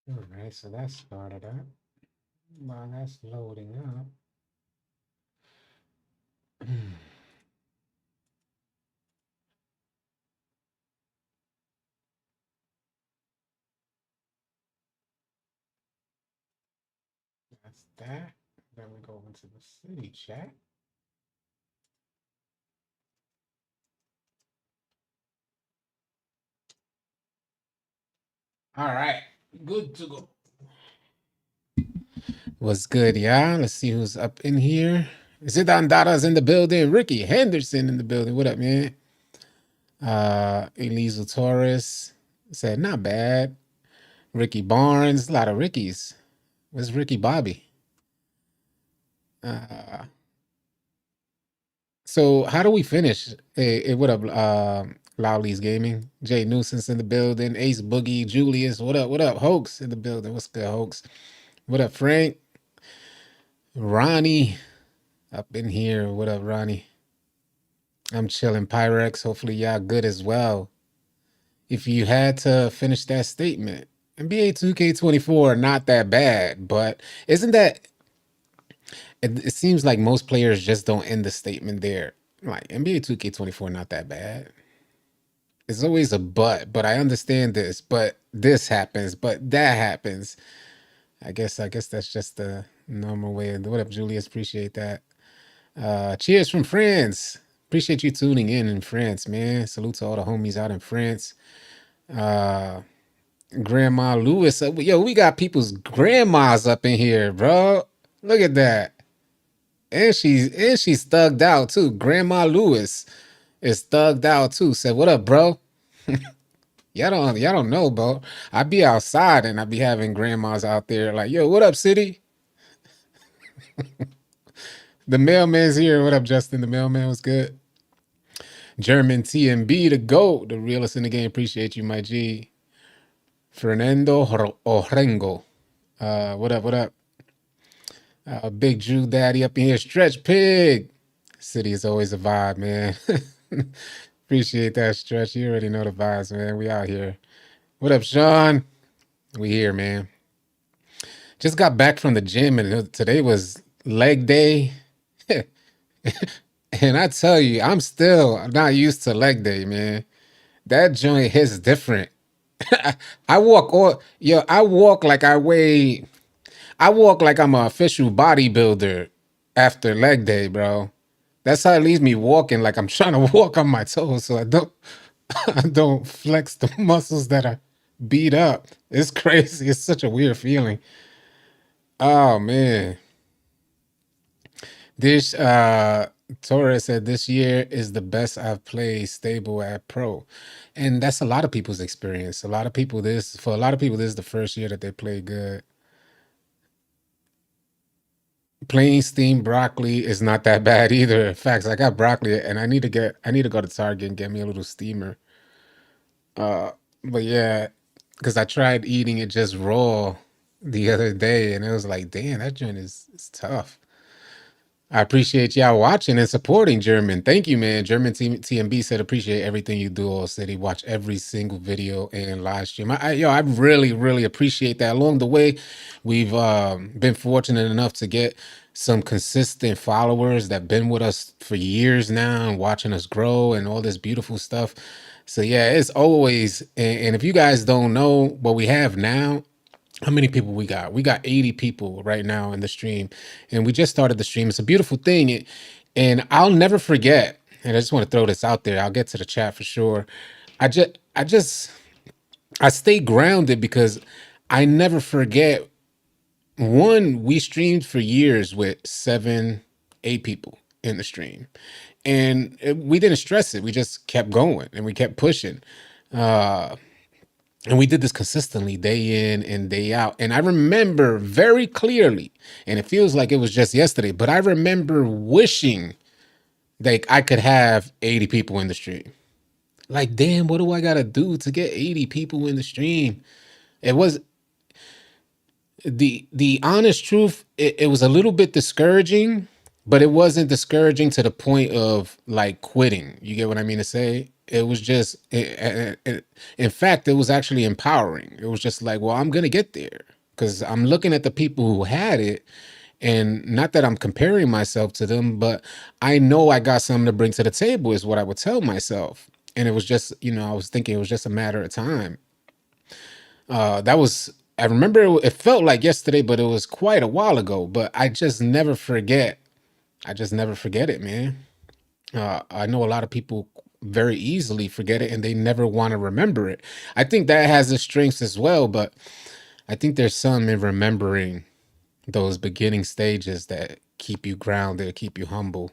All right, so that started up. While that's loading up, that's that. Then we go into the city chat. All right, good to go. What's good, y'all? Let's see who's up in here. Zidane Dada's in the building. Ricky Henderson in the building. What up, man? Elisa Torres said, not bad. Ricky Barnes, a lot of Rickies. Where's Ricky Bobby? Uh, so how do we finish? Hey, what up, Lowly's Gaming? Jay Nuisance in the building. Ace Boogie, Julius. What up? What up? Hoax in the building. What's good, Hoax? What up, Frank? Ronnie up in here. What up, Ronnie? I'm chilling, Pyrex. Hopefully y'all good as well. If you had to finish that statement, NBA 2K24 not that bad, but isn't that it seems like most players just don't end the statement there. Like NBA 2K24 not that bad. It's always a but I understand this, but this happens, but that happens. I guess that's just the normal way. What up, Julius? Appreciate that. Cheers from France. Appreciate you tuning in France, man. Salute to all the homies out in France. Uh Grandma Lewis. Yo, we got people's grandmas up in here, bro. Look at that. And she's thugged out too. Grandma Lewis is thugged out too. Said, what up, bro? Y'all don't know, bro. I be outside and I be having grandmas out there like, yo, what up, city? The mailman's here. What up, Justin? The mailman was good. German TMB, the GOAT, the realest in the game. Appreciate you, my G. Fernando Orengo. What up, what up? Big Drew Daddy up in here. Stretch Pig. City is always a vibe, man. Appreciate that, Stretch. You already know the vibes, man. We out here. What up, Sean? We here, man. Just got back from the gym, and today was leg day. And I tell you, I'm still not used to leg day, man. That joint hits different. I walk all, yo, I walk like I'm an official bodybuilder after leg day, bro. That's how it leaves me walking like I'm trying to walk on my toes so I don't I don't flex the muscles that are beat up. It's crazy. It's such a weird feeling. Oh man. This Torres said this year is the best I've played stable at pro. And that's a lot of people's experience. A lot of people this for a lot of people this is the first year that they play good. Plain steamed broccoli is not that bad either. In fact, I got broccoli and I need to go to Target and get me a little steamer. Uh but yeah, because I tried eating it just raw the other day and it was like, damn, that joint is tough. I appreciate y'all watching and supporting German. Thank you, man. German TMB said appreciate everything you do, all city. Watch every single video and live stream. I really, really appreciate that. Along the way, we've been fortunate enough to get some consistent followers that been with us for years now and watching us grow and all this beautiful stuff. So yeah, it's always and if you guys don't know what we have now, how many people we got? We got 80 people right now in the stream, and we just started the stream. It's a beautiful thing, and I'll never forget. And I just want to throw this out there. I'll get to the chat for sure. I just, I stay grounded because I never forget. One, we streamed for years with 7, 8 people in the stream, and we didn't stress it. We just kept going and we kept pushing. Uh, and we did this consistently day in and day out. And I remember very clearly, and it feels like it was just yesterday, but I remember wishing like I could have 80 people in the stream. Like, damn, what do I gotta do to get 80 people in the stream? It was the honest truth, it was a little bit discouraging but it wasn't discouraging to the point of like quitting. You get what I mean to say? It was just, in fact, it was actually empowering. It was just like, well, I'm gonna get there because I'm looking at the people who had it, and not that I'm comparing myself to them, but I know I got something to bring to the table, is what I would tell myself. And it was just, I was thinking it was just a matter of time. That was, I remember it felt like yesterday, but it was quite a while ago. But I just never forget. I just never forget it, man. I know a lot of people very easily forget it and they never want to remember it. I think that has its strengths as well, but I think there's some in remembering those beginning stages that keep you grounded, keep you humble.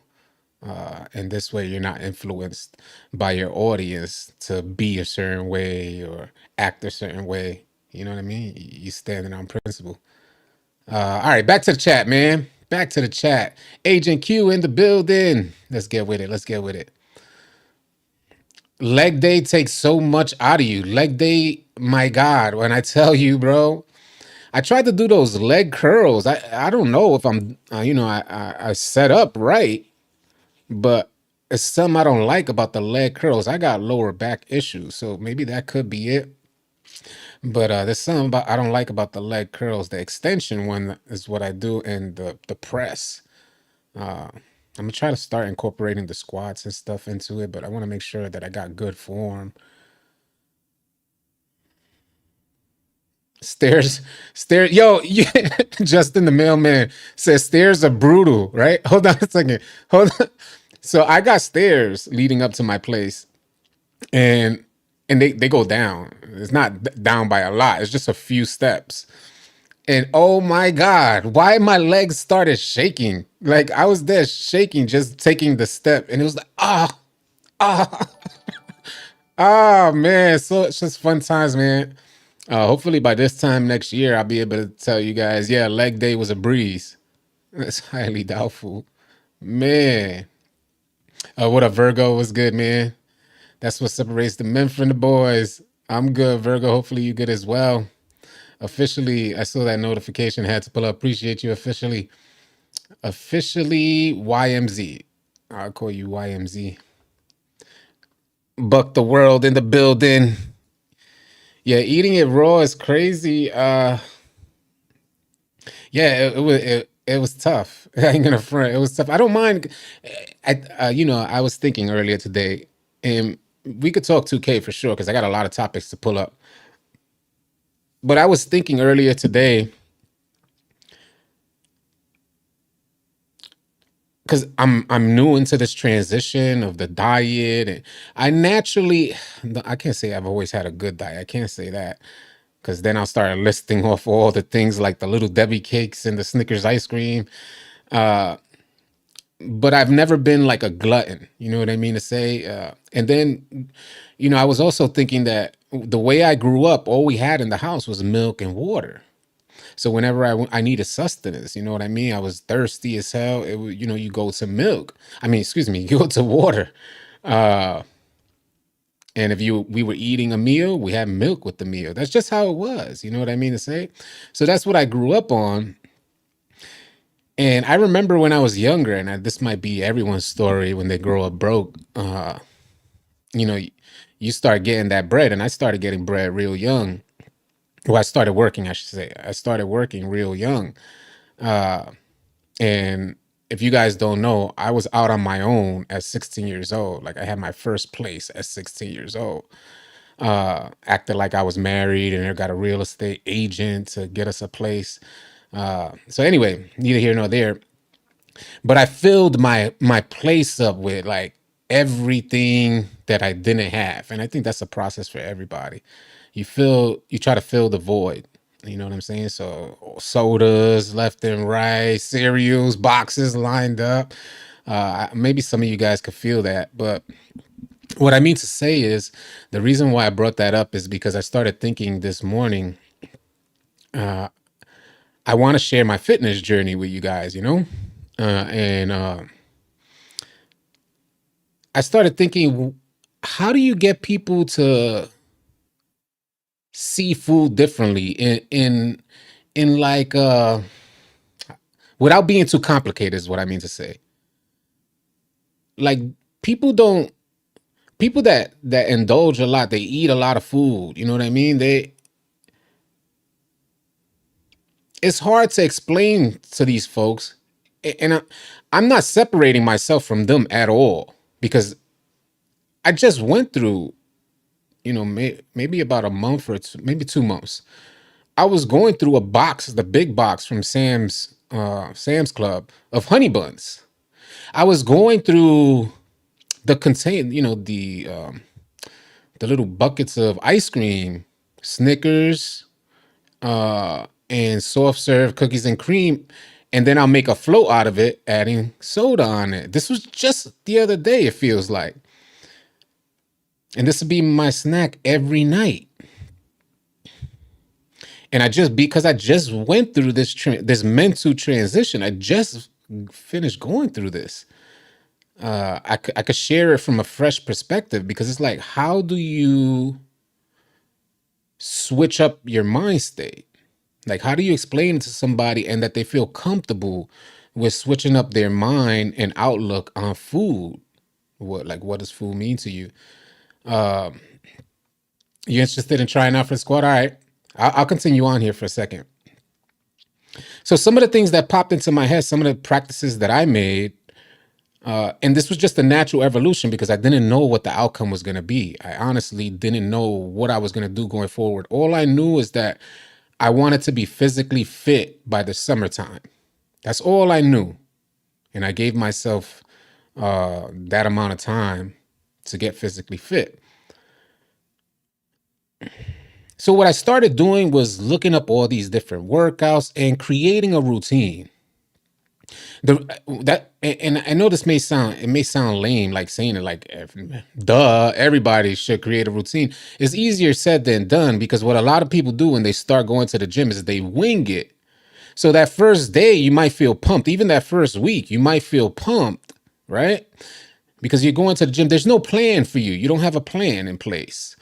And this way, you're not influenced by your audience to be a certain way or act a certain way. You know what I mean? You standing on principle. All right, back to the chat, man. Back to the chat. Agent Q in the building. Let's get with it. Let's get with it. Leg day takes so much out of you. Leg day, my God, when I tell you, bro, I tried to do those leg curls. I don't know if I'm, I set up right, but it's something I don't like about the leg curls. I got lower back issues, so maybe that could be it. But there's something about I don't like about the leg curls. The extension one is what I do, and the press. Uh, I'm gonna try to start incorporating the squats and stuff into it, but I want to make sure that I got good form. Stairs, stairs. Yo, Justin the mailman says stairs are brutal, right? Hold on a second. Hold on. So I got stairs leading up to my place, and they go down. It's not down by a lot. It's just a few steps. And oh my God, why my legs started shaking? Like I was there shaking, just taking the step, and it was like, ah, man. So it's just fun times, man. Hopefully by this time next year, I'll be able to tell you guys, yeah, leg day was a breeze. That's highly doubtful, man. What a Virgo was good, man. That's what separates the men from the boys. I'm good, Virgo. Hopefully you good as well. Officially, I saw that notification. Had to pull up. Appreciate you officially. Officially YMZ. I'll call you YMZ. Buck the world in the building. Yeah, eating it raw is crazy. Yeah, it was tough. I ain't gonna front. It was tough. I don't mind. I was thinking earlier today, and we could talk 2K for sure because I got a lot of topics to pull up. But I was thinking earlier today because I'm new into this transition of the diet, and I naturally, I can't say I've always had a good diet. I can't say that because then I'll start listing off all the things like the little Debbie cakes and the Snickers ice cream. Uh, but I've never been like a glutton. You know what I mean to say? And then, I was also thinking that the way I grew up, all we had in the house was milk and water. So whenever I needed sustenance, you know what I mean? I was thirsty as hell. You go to milk. I mean, excuse me, you go to water. Uh, and if we were eating a meal, we had milk with the meal. That's just how it was. You know what I mean to say? So that's what I grew up on. And I remember when I was younger, and this might be everyone's story when they grow up broke. You know, you start getting that bread, and I started getting bread real young. Well, I started working, I should say. I started working real young. Uh, And if you guys don't know, I was out on my own at 16 years old. Like I had my first place at 16 years old. Acted like I was married and I got a real estate agent to get us a place. So anyway, neither here nor there. But I filled my place up with like everything that I didn't have. And I think that's a process for everybody. You try to fill the void. You know what I'm saying? So sodas left and right, cereals, boxes lined up. Maybe some of you guys could feel that, but what I mean to say is the reason why I brought that up is because I started thinking this morning. I want to share my fitness journey with you guys, and I started thinking, how do you get people to see food differently in like without being too complicated is what I mean to say. like people don't people that indulge a lot, they eat a lot of food, you know what I mean? It's hard to explain to these folks, and I'm not separating myself from them at all, because I just went through, maybe about a month or two, maybe 2 months. I was going through a box, the big box from Sam's Club of honey buns. I was going through the contain, the little buckets of ice cream, Snickers, and soft serve cookies and cream, and then I'll make a float out of it, adding soda on it. This was just the other day, it feels like. And this would be my snack every night. And because I just went through this mental transition, I just finished going through this. I could share it from a fresh perspective, because it's like, how do you switch up your mind state? Like, how do you explain it to somebody and that they feel comfortable with switching up their mind and outlook on food? What does food mean to you? You interested in trying out for the squad? All right, I'll continue on here for a second. So some of the things that popped into my head, some of the practices that I made, and this was just a natural evolution, because I didn't know what the outcome was going to be. I honestly didn't know what I was going to do going forward. All I knew is that I wanted to be physically fit by the summertime. That's all I knew. And I gave myself that amount of time to get physically fit. So what I started doing was looking up all these different workouts and creating a routine. And I know this may sound lame, like saying it like, duh, everybody should create a routine. It's easier said than done, because what a lot of people do when they start going to the gym is they wing it. So that first day you might feel pumped. Even that first week you might feel pumped, right? Because you're going to the gym. There's no plan for you. You don't have a plan in place.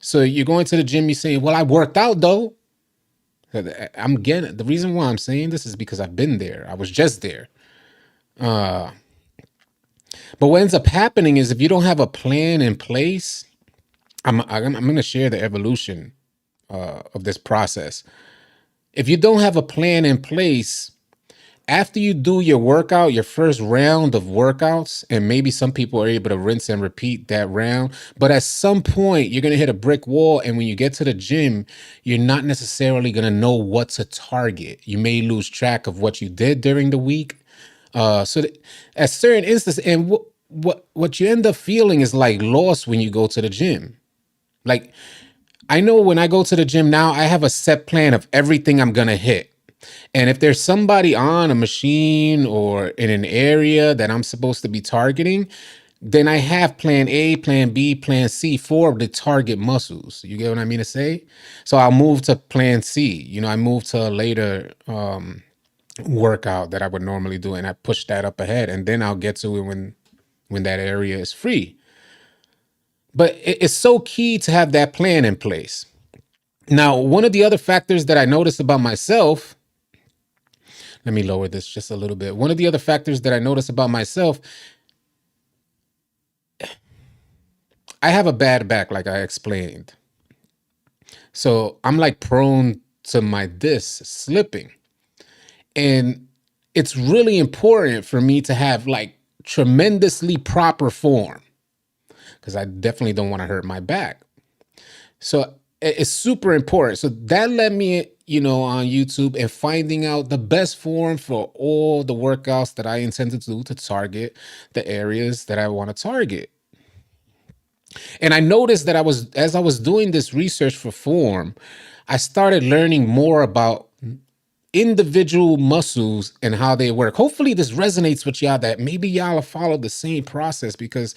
So you're going to the gym, you're saying, well, I worked out though. I'm getting the reason why I'm saying this is because I've been there. I was just there. But what ends up happening is, if you don't have a plan in place, I'm going to share the evolution of this process. If you don't have a plan in place, after you do your workout, your first round of workouts, and maybe some people are able to rinse and repeat that round, but at some point you're going to hit a brick wall. And when you get to the gym, you're not necessarily going to know what to target. You may lose track of what you did during the week. At certain instances, and what you end up feeling is like lost when you go to the gym. Like, I know when I go to the gym now, I have a set plan of everything I'm gonna hit. And if there's somebody on a machine or in an area that I'm supposed to be targeting, then I have plan A, plan B, plan C for the target muscles. You get what I mean to say? So I'll move to plan C. I move to a later workout that I would normally do, and I push that up ahead, and then I'll get to it when that area is free. But it's so key to have that plan in place. Now, one of the other factors that I noticed about myself, let me lower this just a little bit. One of the other factors that I noticed about myself, I have a bad back, like I explained. So I'm like prone to my disc slipping. And it's really important for me to have like tremendously proper form, because I definitely don't want to hurt my back. So it's super important. So that led me, on YouTube and finding out the best form for all the workouts that I intended to do to target the areas that I want to target. And I noticed that as I was doing this research for form, I started learning more about individual muscles and how they work. Hopefully this resonates with y'all, that maybe y'all have followed the same process, because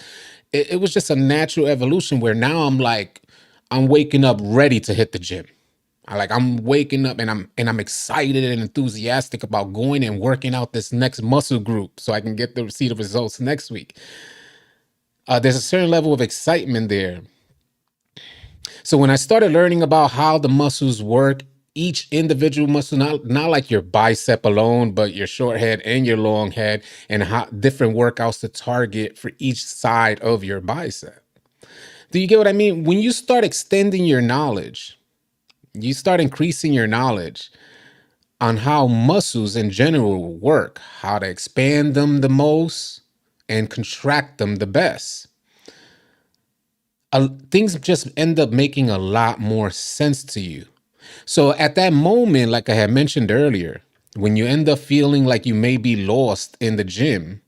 it was just a natural evolution where now I'm waking up ready to hit the gym. I'm waking up and I'm excited and enthusiastic about going and working out this next muscle group so I can see the results next week. There's a certain level of excitement there. So when I started learning about how the muscles work, each individual muscle, not like your bicep alone, but your short head and your long head, and how different workouts to target for each side of your bicep. Do you get what I mean? When you start extending your knowledge, you start increasing your knowledge on how muscles in general work, how to expand them the most and contract them the best. Things just end up making a lot more sense to you. So at that moment, like I had mentioned earlier, when you end up feeling like you may be lost in the gym,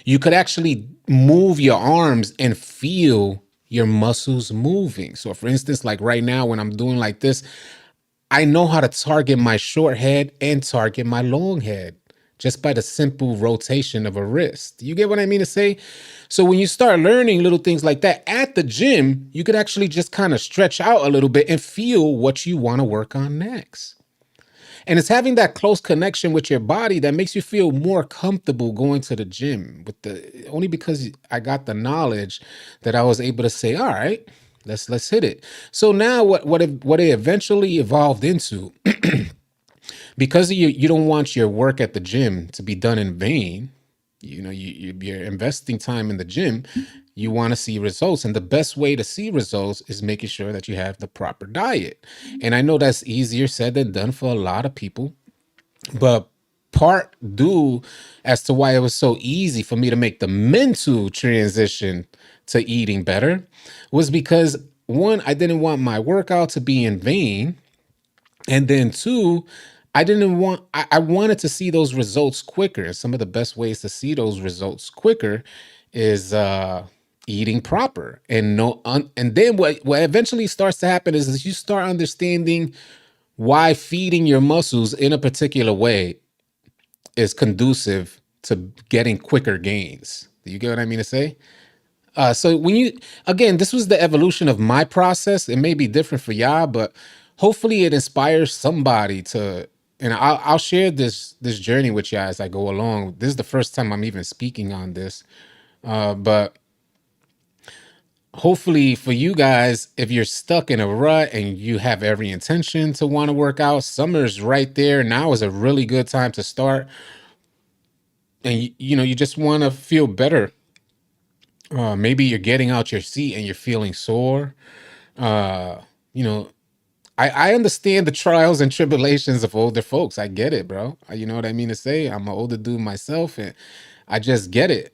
you could actually move your arms and feel your muscles moving. So for instance, like right now when I'm doing like this, I know how to target my short head and target my long head just by the simple rotation of a wrist. You get what I mean to say? So when you start learning little things like that at the gym, you could actually just kind of stretch out a little bit and feel what you want to work on next. And it's having that close connection with your body that makes you feel more comfortable going to the gym with the only because I got the knowledge that I was able to say, all right, let's hit it. So now what it eventually evolved into, because you don't want your work at the gym to be done in vain, you're investing time in the gym, you want to see results, and the best way to see results is making sure that you have the proper diet. And I know that's easier said than done for a lot of people, but part due as to why it was so easy for me to make the mental transition to eating better was because, one, I didn't want my workout to be in vain, and then two, I wanted to see those results quicker. And some of the best ways to see those results quicker is eating proper. And and then what eventually starts to happen is you start understanding why feeding your muscles in a particular way is conducive to getting quicker gains. Do you get what I mean to say? So when you, again, this was the evolution of my process. It may be different for y'all, but hopefully it inspires somebody to. And I'll share this journey with y'all as I go along. This is the first time I'm even speaking on this, but hopefully for you guys, if you're stuck in a rut and you have every intention to want to work out, summer's right there. Now is a really good time to start, and you just want to feel better. Maybe you're getting out your seat and you're feeling sore. Uh, you know, I understand the trials and tribulations of older folks. I get it, bro. You know what I mean to say? I'm an older dude myself, and I just get it.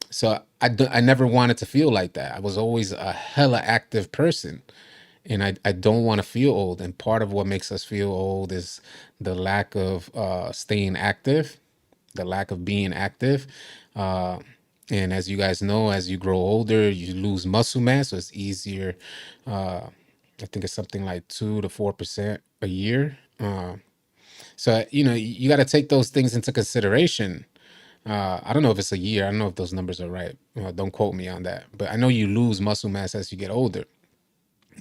So I never wanted to feel like that. I was always a hella active person, and I don't want to feel old. And part of what makes us feel old is the lack of staying active, the lack of being active. Uh, and as you guys know, as you grow older, you lose muscle mass, so it's easier. I think it's something like 2 to 4% a year. So you got to take those things into consideration. I don't know if it's a year. I don't know if those numbers are right. Don't quote me on that. But I know you lose muscle mass as you get older.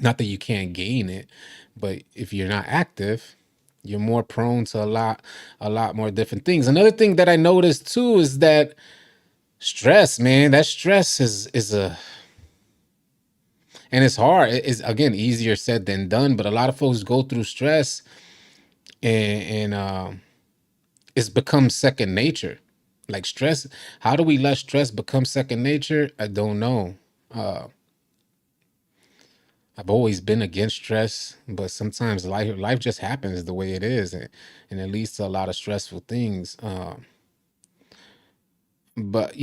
Not that you can't gain it, but if you're not active, you're more prone to a lot more different things. Another thing that I noticed too is that stress, man. That stress is a and it's hard. It's again easier said than done, but a lot of folks go through stress and it's become second nature. Like stress, how do we let stress become second nature? I don't know. Uh, I've always been against stress, but sometimes life just happens the way it is, and it leads to a lot of stressful things. But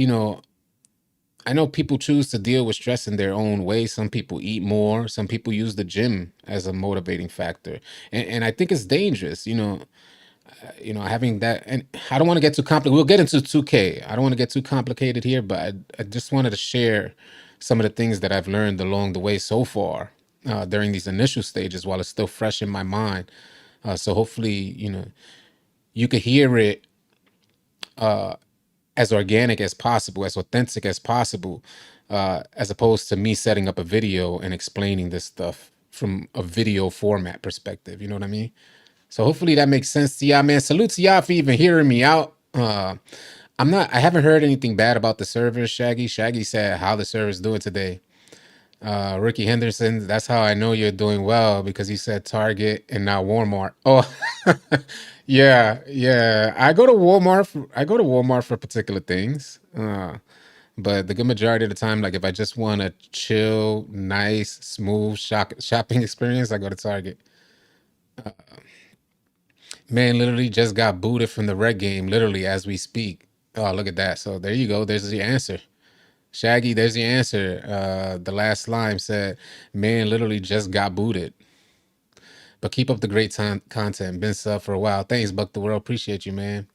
I know people choose to deal with stress in their own way. Some people eat more. Some people use the gym as a motivating factor, and I think it's dangerous. Having that, and I don't want to get too complicated. We'll get into 2K. I don't want to get too complicated here, but I just wanted to share some of the things that I've learned along the way so far during these initial stages while it's still fresh in my mind. So hopefully, you could hear it as organic as possible, as authentic as possible, as opposed to me setting up a video and explaining this stuff from a video format perspective. You know what I mean? So hopefully that makes sense to y'all, man. Salute to y'all for even hearing me out. I haven't heard anything bad about the servers, Shaggy. Shaggy said how the server's doing today. Ricky Henderson, that's how I know you're doing well because you said Target and now Walmart. Oh, yeah, yeah. I go to Walmart for particular things. But the good majority of the time, like if I just want a chill, nice, smooth shopping experience, I go to Target. Man, literally just got booted from the red game, literally as we speak. Oh, look at that. So there you go. There's the answer. Shaggy, there's the answer. The last slime said, man, literally just got booted. But keep up the great time content. Been sub for a while. Thanks, Buck the World. Appreciate you, man.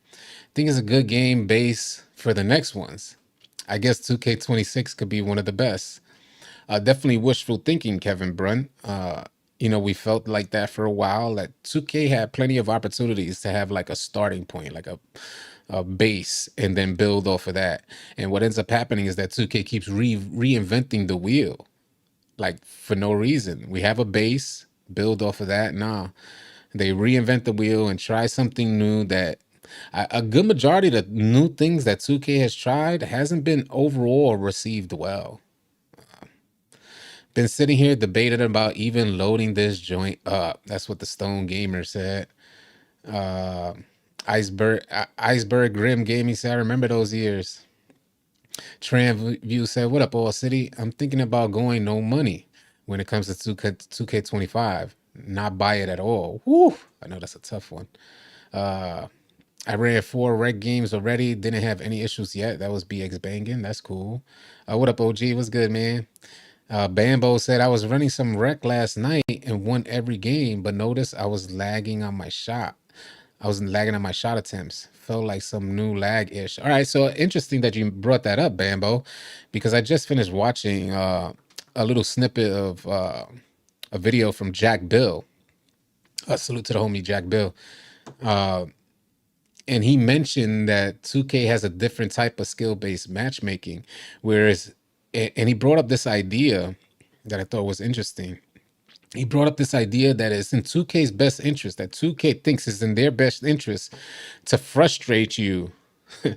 Think it's a good game base for the next ones. I guess 2K26 could be one of the best. Definitely wishful thinking, Kevin Brun. We felt like that for a while. That 2K had plenty of opportunities to have like a starting point, like a base, and then build off of that. And what ends up happening is that 2K keeps reinventing the wheel, like for no reason. We have a base, build off of that. Nah, they reinvent the wheel and try something new that a good majority of the new things that 2K has tried hasn't been overall received well. Been sitting here debating about even loading this joint up. That's what the Stone Gamer said. Uh, Iceberg Grim Gaming said, I remember those years. Tran View said, what up, All City? I'm thinking about going no money when it comes to 2K25. Not buy it at all. Whew. I know that's a tough one. Uh, I ran 4 reg games already. Didn't have any issues yet. That was BX banging. That's cool. What up, OG? What's good, man? Bambo said I was running some rec last night and won every game, but notice I was lagging on my shot. I was lagging on my shot attempts. Felt like some new lag ish. All right, so interesting that you brought that up, Bambo, because I just finished watching a little snippet of a video from Jack Bill. Salute to the homie Jack Bill. And he mentioned that 2K has a different type of skill based matchmaking, whereas, and he brought up this idea that I thought was interesting. He brought up this idea that it's in 2K's best interest, that 2K thinks is in their best interest to frustrate you to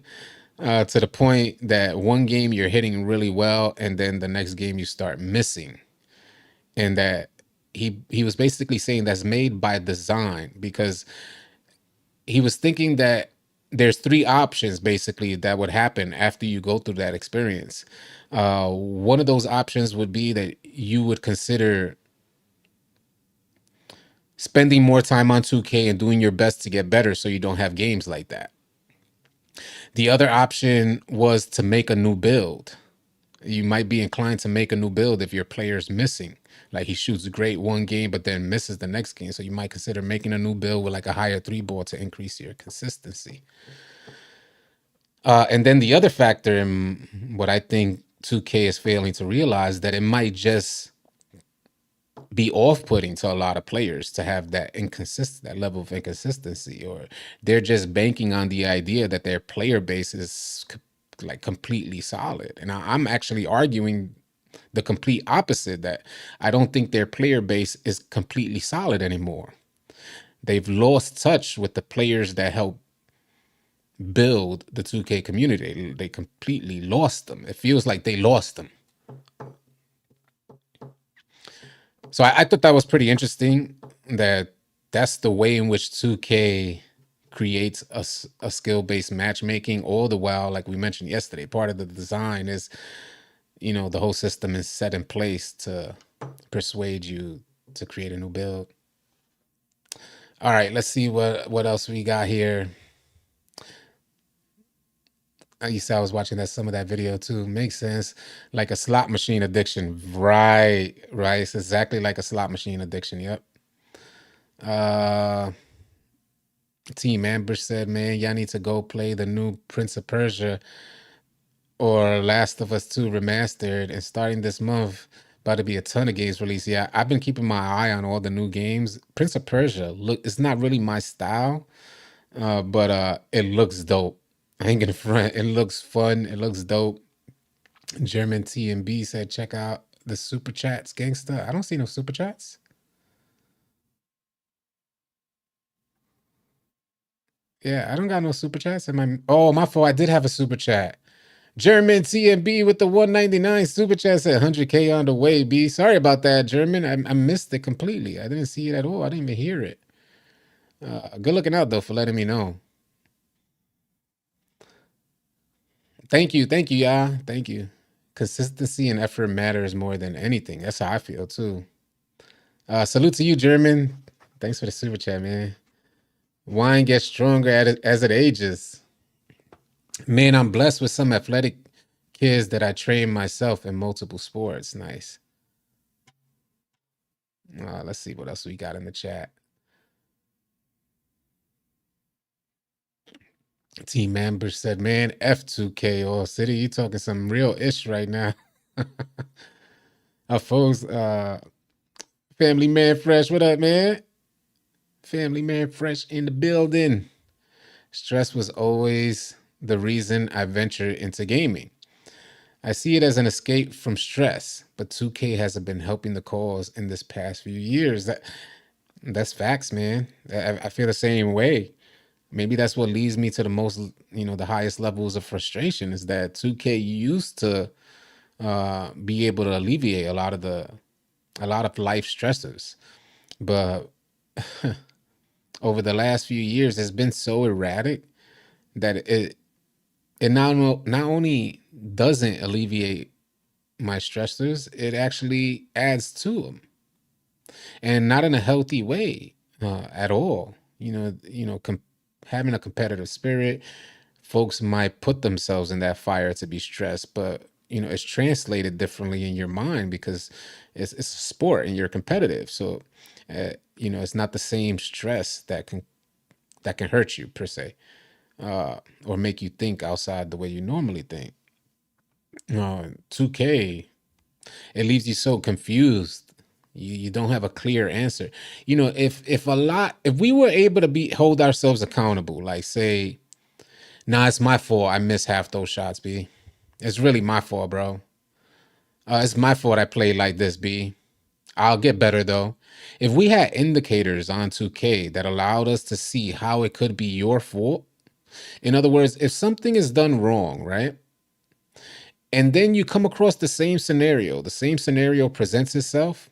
the point that one game you're hitting really well and then the next game you start missing. And that he was basically saying that's made by design because he was thinking that there's 3 options basically that would happen after you go through that experience. One of those options would be that you would consider spending more time on 2K and doing your best to get better so you don't have games like that. The other option was to make a new build. You might be inclined to make a new build if your player's missing. Like he shoots great one game, but then misses the next game. So you might consider making a new build with like a higher 3 ball to increase your consistency. And then the other factor, and what I think 2K is failing to realize, that it might just be off-putting to a lot of players to have that level of inconsistency, or they're just banking on the idea that their player base is like completely solid. And I'm actually arguing the complete opposite, that I don't think their player base is completely solid anymore. They've lost touch with the players that help build the 2K community. They completely lost them. It feels like they lost them. So I thought that was pretty interesting, that that's the way in which 2K creates a skill-based matchmaking, all the while, like we mentioned yesterday, part of the design is, the whole system is set in place to persuade you to create a new build. All right, let's see what else we got here. I was watching some of that video too. Makes sense. Like a slot machine addiction. Right, right. It's exactly like a slot machine addiction. Yep. Uh Team Amber said, man, y'all need to go play the new Prince of Persia or Last of Us 2 remastered. And starting this month, about to be a ton of games released. Yeah, I've been keeping my eye on all the new games. Prince of Persia, look, it's not really my style, but it looks dope. I ain't gonna front. It looks fun. It looks dope. German TMB said, check out the super chats, gangsta. I don't see no super chats. Yeah, I don't got no super chats. Oh, my fault. I did have a super chat. German TMB with the 199 super chat said 100K on the way, B. Sorry about that, German. I missed it completely. I didn't see it at all. I didn't even hear it. Good looking out, though, for letting me know. Thank you. Thank you, y'all. Thank you. Consistency and effort matters more than anything. That's how I feel, too. Salute to you, German. Thanks for the super chat, man. Wine gets stronger as it ages. Man, I'm blessed with some athletic kids that I train myself in multiple sports. Nice. Let's see what else we got in the chat. Team member said, man, F2K All City, you talking some real ish right now. Folks, Family Man Fresh, what up, man? Family Man Fresh in the building. Stress was always the reason I ventured into gaming. I see it as an escape from stress, but 2K hasn't been helping the cause in this past few years. That's facts, man. I feel the same way. Maybe that's what leads me to the most, the highest levels of frustration is that 2K used to be able to alleviate a lot of life stressors, but over the last few years, it's been so erratic that it not only doesn't alleviate my stressors, it actually adds to them, and not in a healthy way at all. Having a competitive spirit, folks might put themselves in that fire to be stressed, but it's translated differently in your mind because it's a sport and you're competitive. So, it's not the same stress that can hurt you per se, or make you think outside the way you normally think. 2K, it leaves you so confused. You don't have a clear answer. If we were able to hold ourselves accountable, like say, nah, it's my fault. I missed half those shots, B. It's really my fault, bro. It's my fault I played like this, B. I'll get better though. If we had indicators on 2K that allowed us to see how it could be your fault, in other words, if something is done wrong, right? And then you come across the same scenario presents itself,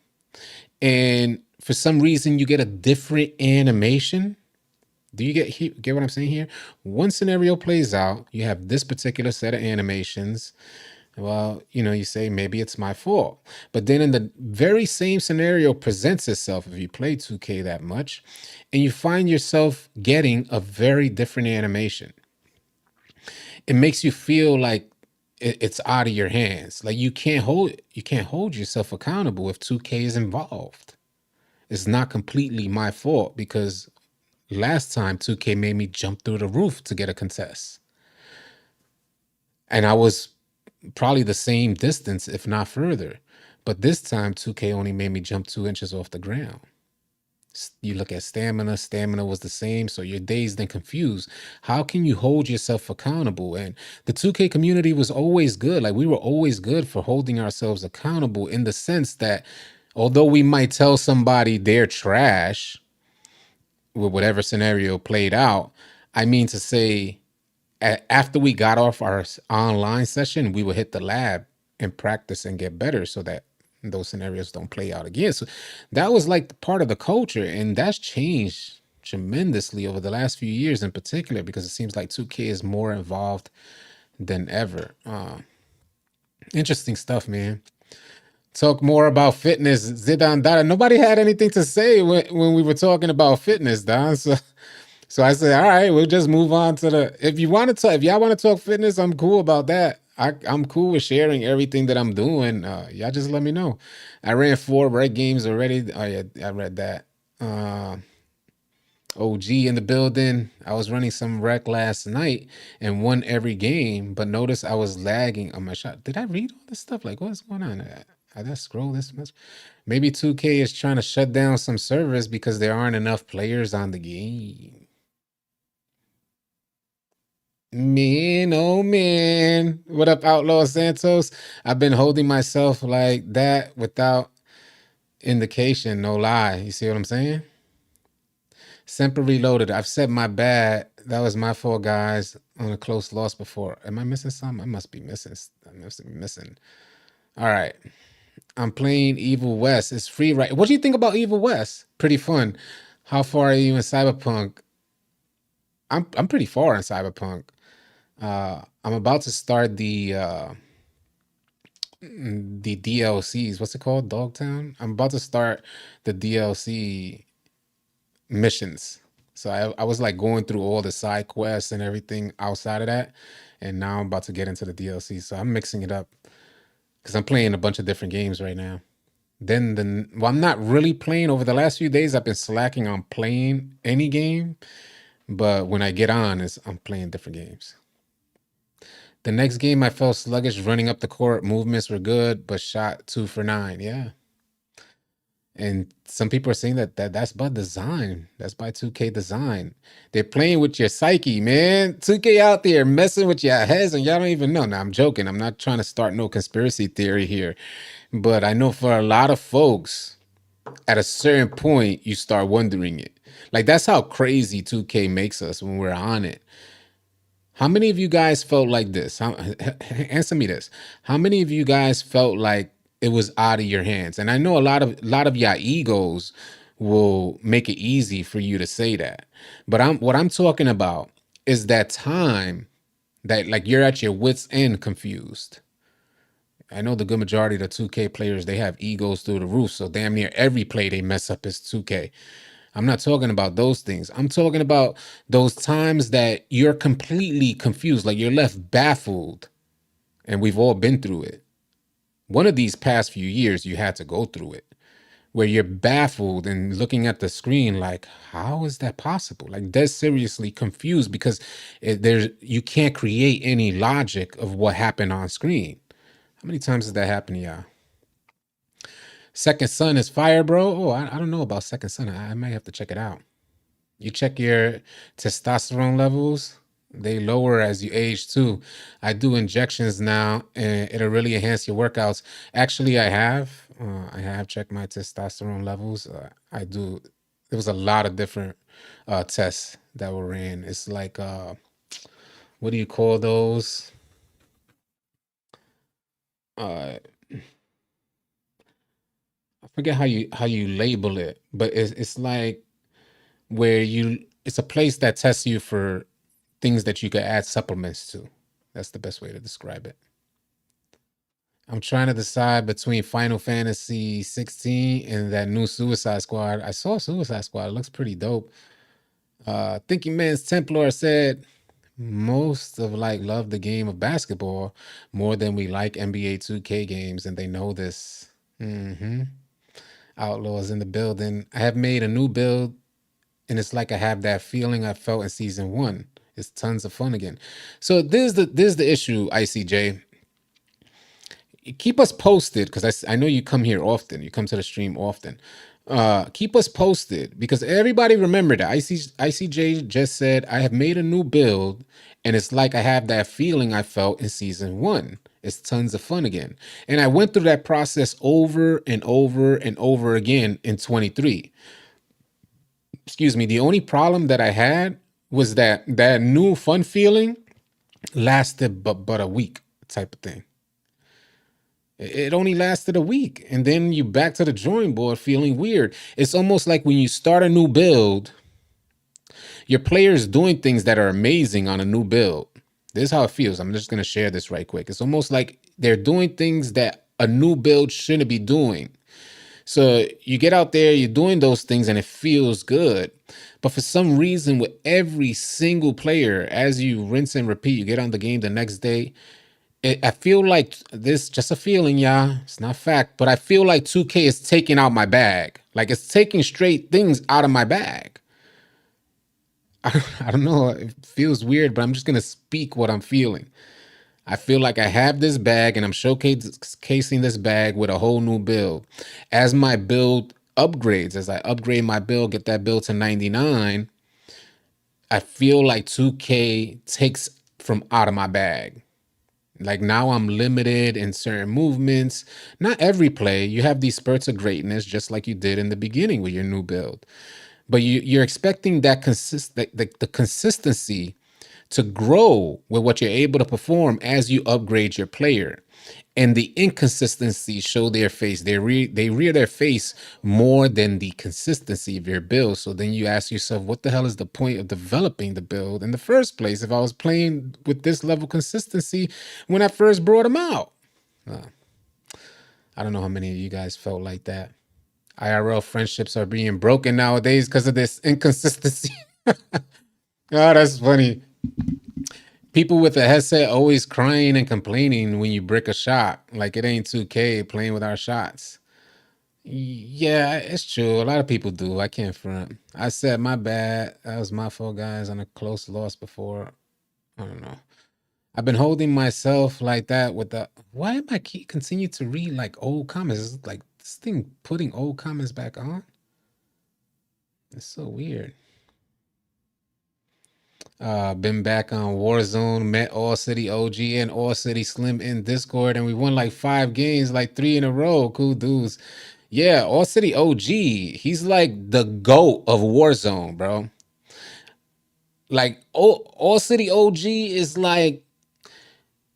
and for some reason you get a different animation. Do you get what I'm saying here? One scenario plays out, you have this particular set of animations. Well, you say maybe it's my fault. But then in the very same scenario presents itself, if you play 2K that much, and you find yourself getting a very different animation. It makes you feel like it's out of your hands. Like you can't hold yourself accountable if 2K is involved. It's not completely my fault because last time 2K made me jump through the roof to get a contest. And I was probably the same distance, if not further. But this time 2K only made me jump 2 inches off the ground. You look at stamina was the same, so you're dazed and confused. How can you hold yourself accountable? And the 2K community was always good. Like we were always good for holding ourselves accountable in the sense that although we might tell somebody they're trash with whatever scenario played out, I mean to say, after we got off our online session, we would hit the lab and practice and get better so that those scenarios don't play out again. So that was like part of the culture, and that's changed tremendously over the last few years in particular, because it seems like 2K is more involved than ever. Interesting stuff, man. Talk more about fitness, Zidane Dada. Nobody had anything to say when we were talking about fitness, Don. So I said, all right, we'll just move on to if y'all want to talk fitness, I'm cool about that. I'm cool with sharing everything that I'm doing. Y'all just let me know. I ran 4 rec games already. Oh yeah, I read that. OG in the building. I was running some rec last night and won every game, but notice I was lagging on my shot. Did I read all this stuff? Like, what's going on? I just scroll this much. Maybe 2K is trying to shut down some servers because there aren't enough players on the game. Man, oh man. What up, Outlaw Santos? I've been holding myself like that without indication, no lie. You see what I'm saying? Semper Reloaded. I've said my bad. That was my fault, guys. on a close loss before. Am I missing some? I must be missing. I must be missing. All right. I'm playing Evil West. It's free, right? What do you think about Evil West? Pretty fun. How far are you in Cyberpunk? I'm pretty far in Cyberpunk. I'm about to start the DLCs. What's it called? Dogtown. I'm about to start the DLC missions. So I was like going through all the side quests and everything outside of that, and now I'm about to get into the DLC. So I'm mixing it up because I'm playing a bunch of different games right now. Well, I'm not really playing over the last few days. I've been slacking on playing any game, but when I get on, I'm playing different games. The next game I felt sluggish running up the court. Movements were good, but shot 2 for 9. Yeah. And some people are saying that's by design. That's by 2K design. They're playing with your psyche, man. 2K out there messing with your heads and y'all don't even know. Now, I'm joking. I'm not trying to start no conspiracy theory here. But I know for a lot of folks, at a certain point, you start wondering it. Like, that's how crazy 2K makes us when we're on it. How many of you guys felt like this? Answer me this. How many of you guys felt like it was out of your hands? And I know a lot of your egos will make it easy for you to say that. But what I'm talking about is that time that like you're at your wits end confused. I know the good majority of the 2K players, they have egos through the roof. So damn near every play they mess up is 2K. I'm not talking about those things. I'm talking about those times that you're completely confused, like you're left baffled. And we've all been through it. One of these past few years, you had to go through it, where you're baffled and looking at the screen like, how is that possible? Like, dead seriously confused because you can't create any logic of what happened on screen. How many times has that happened to y'all? Second Son is fire, bro. Oh, I don't know about Second Son. I might have to check it out. You check your testosterone levels, they lower as you age too. I do injections now, and it'll really enhance your workouts. Actually, I have checked my testosterone levels. I do. There was a lot of different tests that were ran. It's like what do you call those? Uh, I forget how you label it, but it's like where it's a place that tests you for things that you could add supplements to. That's the best way to describe it. I'm trying to decide between Final Fantasy 16 and that new Suicide Squad. I saw Suicide Squad. It looks pretty dope. Thinking Man's Templar said most of like love the game of basketball more than we like NBA 2K games, and they know this. Hmm. Outlaws in the building. I have made a new build, and it's like I have that feeling I felt in season 1. It's tons of fun again. So this is the issue, ICJ. Keep us posted because I know you come here often. You come to the stream often. Keep us posted because everybody remember that ICJ just said I have made a new build and it's like I have that feeling I felt in season 1. It's tons of fun again. And I went through that process over and over and over again in 23. Excuse me. The only problem that I had was that new fun feeling lasted but a week type of thing. It only lasted a week, and then you back to the drawing board feeling weird. It's almost like when you start a new build, your player's doing things that are amazing on a new build. This is how it feels. I'm just going to share this right quick. It's almost like they're doing things that a new build shouldn't be doing. So you get out there, you're doing those things, and it feels good. But for some reason, with every single player, as you rinse and repeat, you get on the game the next day, I feel like this just a feeling, y'all. It's not fact, but I feel like 2K is taking out my bag. Like it's taking straight things out of my bag. I don't know. It feels weird, but I'm just gonna speak what I'm feeling. I feel like I have this bag and I'm showcasing this bag with a whole new build. As my build upgrades, as I upgrade my build, get that build to 99, I feel like 2K takes from out of my bag. Like now I'm limited in certain movements. Not every play. You have these spurts of greatness, just like you did in the beginning with your new build. But you're expecting that the consistency to grow with what you're able to perform as you upgrade your player. And the inconsistency show their face. They rear their face more than the consistency of your build. So then you ask yourself, what the hell is the point of developing the build in the first place if I was playing with this level of consistency when I first brought them out? I don't know how many of you guys felt like that. IRL friendships are being broken nowadays because of this inconsistency. Oh, that's funny. People with a headset always crying and complaining when you brick a shot. Like it ain't 2K playing with our shots. Yeah, it's true. A lot of people do. I can't front. I said my bad. That was my fault, guys, on a close loss before. I don't know. I've been holding myself like that with the. Why am I keep continue to read like old comments? It's like this thing putting old comments back on. It's so weird. Been back on Warzone, met All City OG and All City Slim in Discord, and we won like 5 games, like 3 in a row. Cool dudes. Yeah, All City OG. He's like the GOAT of Warzone, bro. Like All City OG is like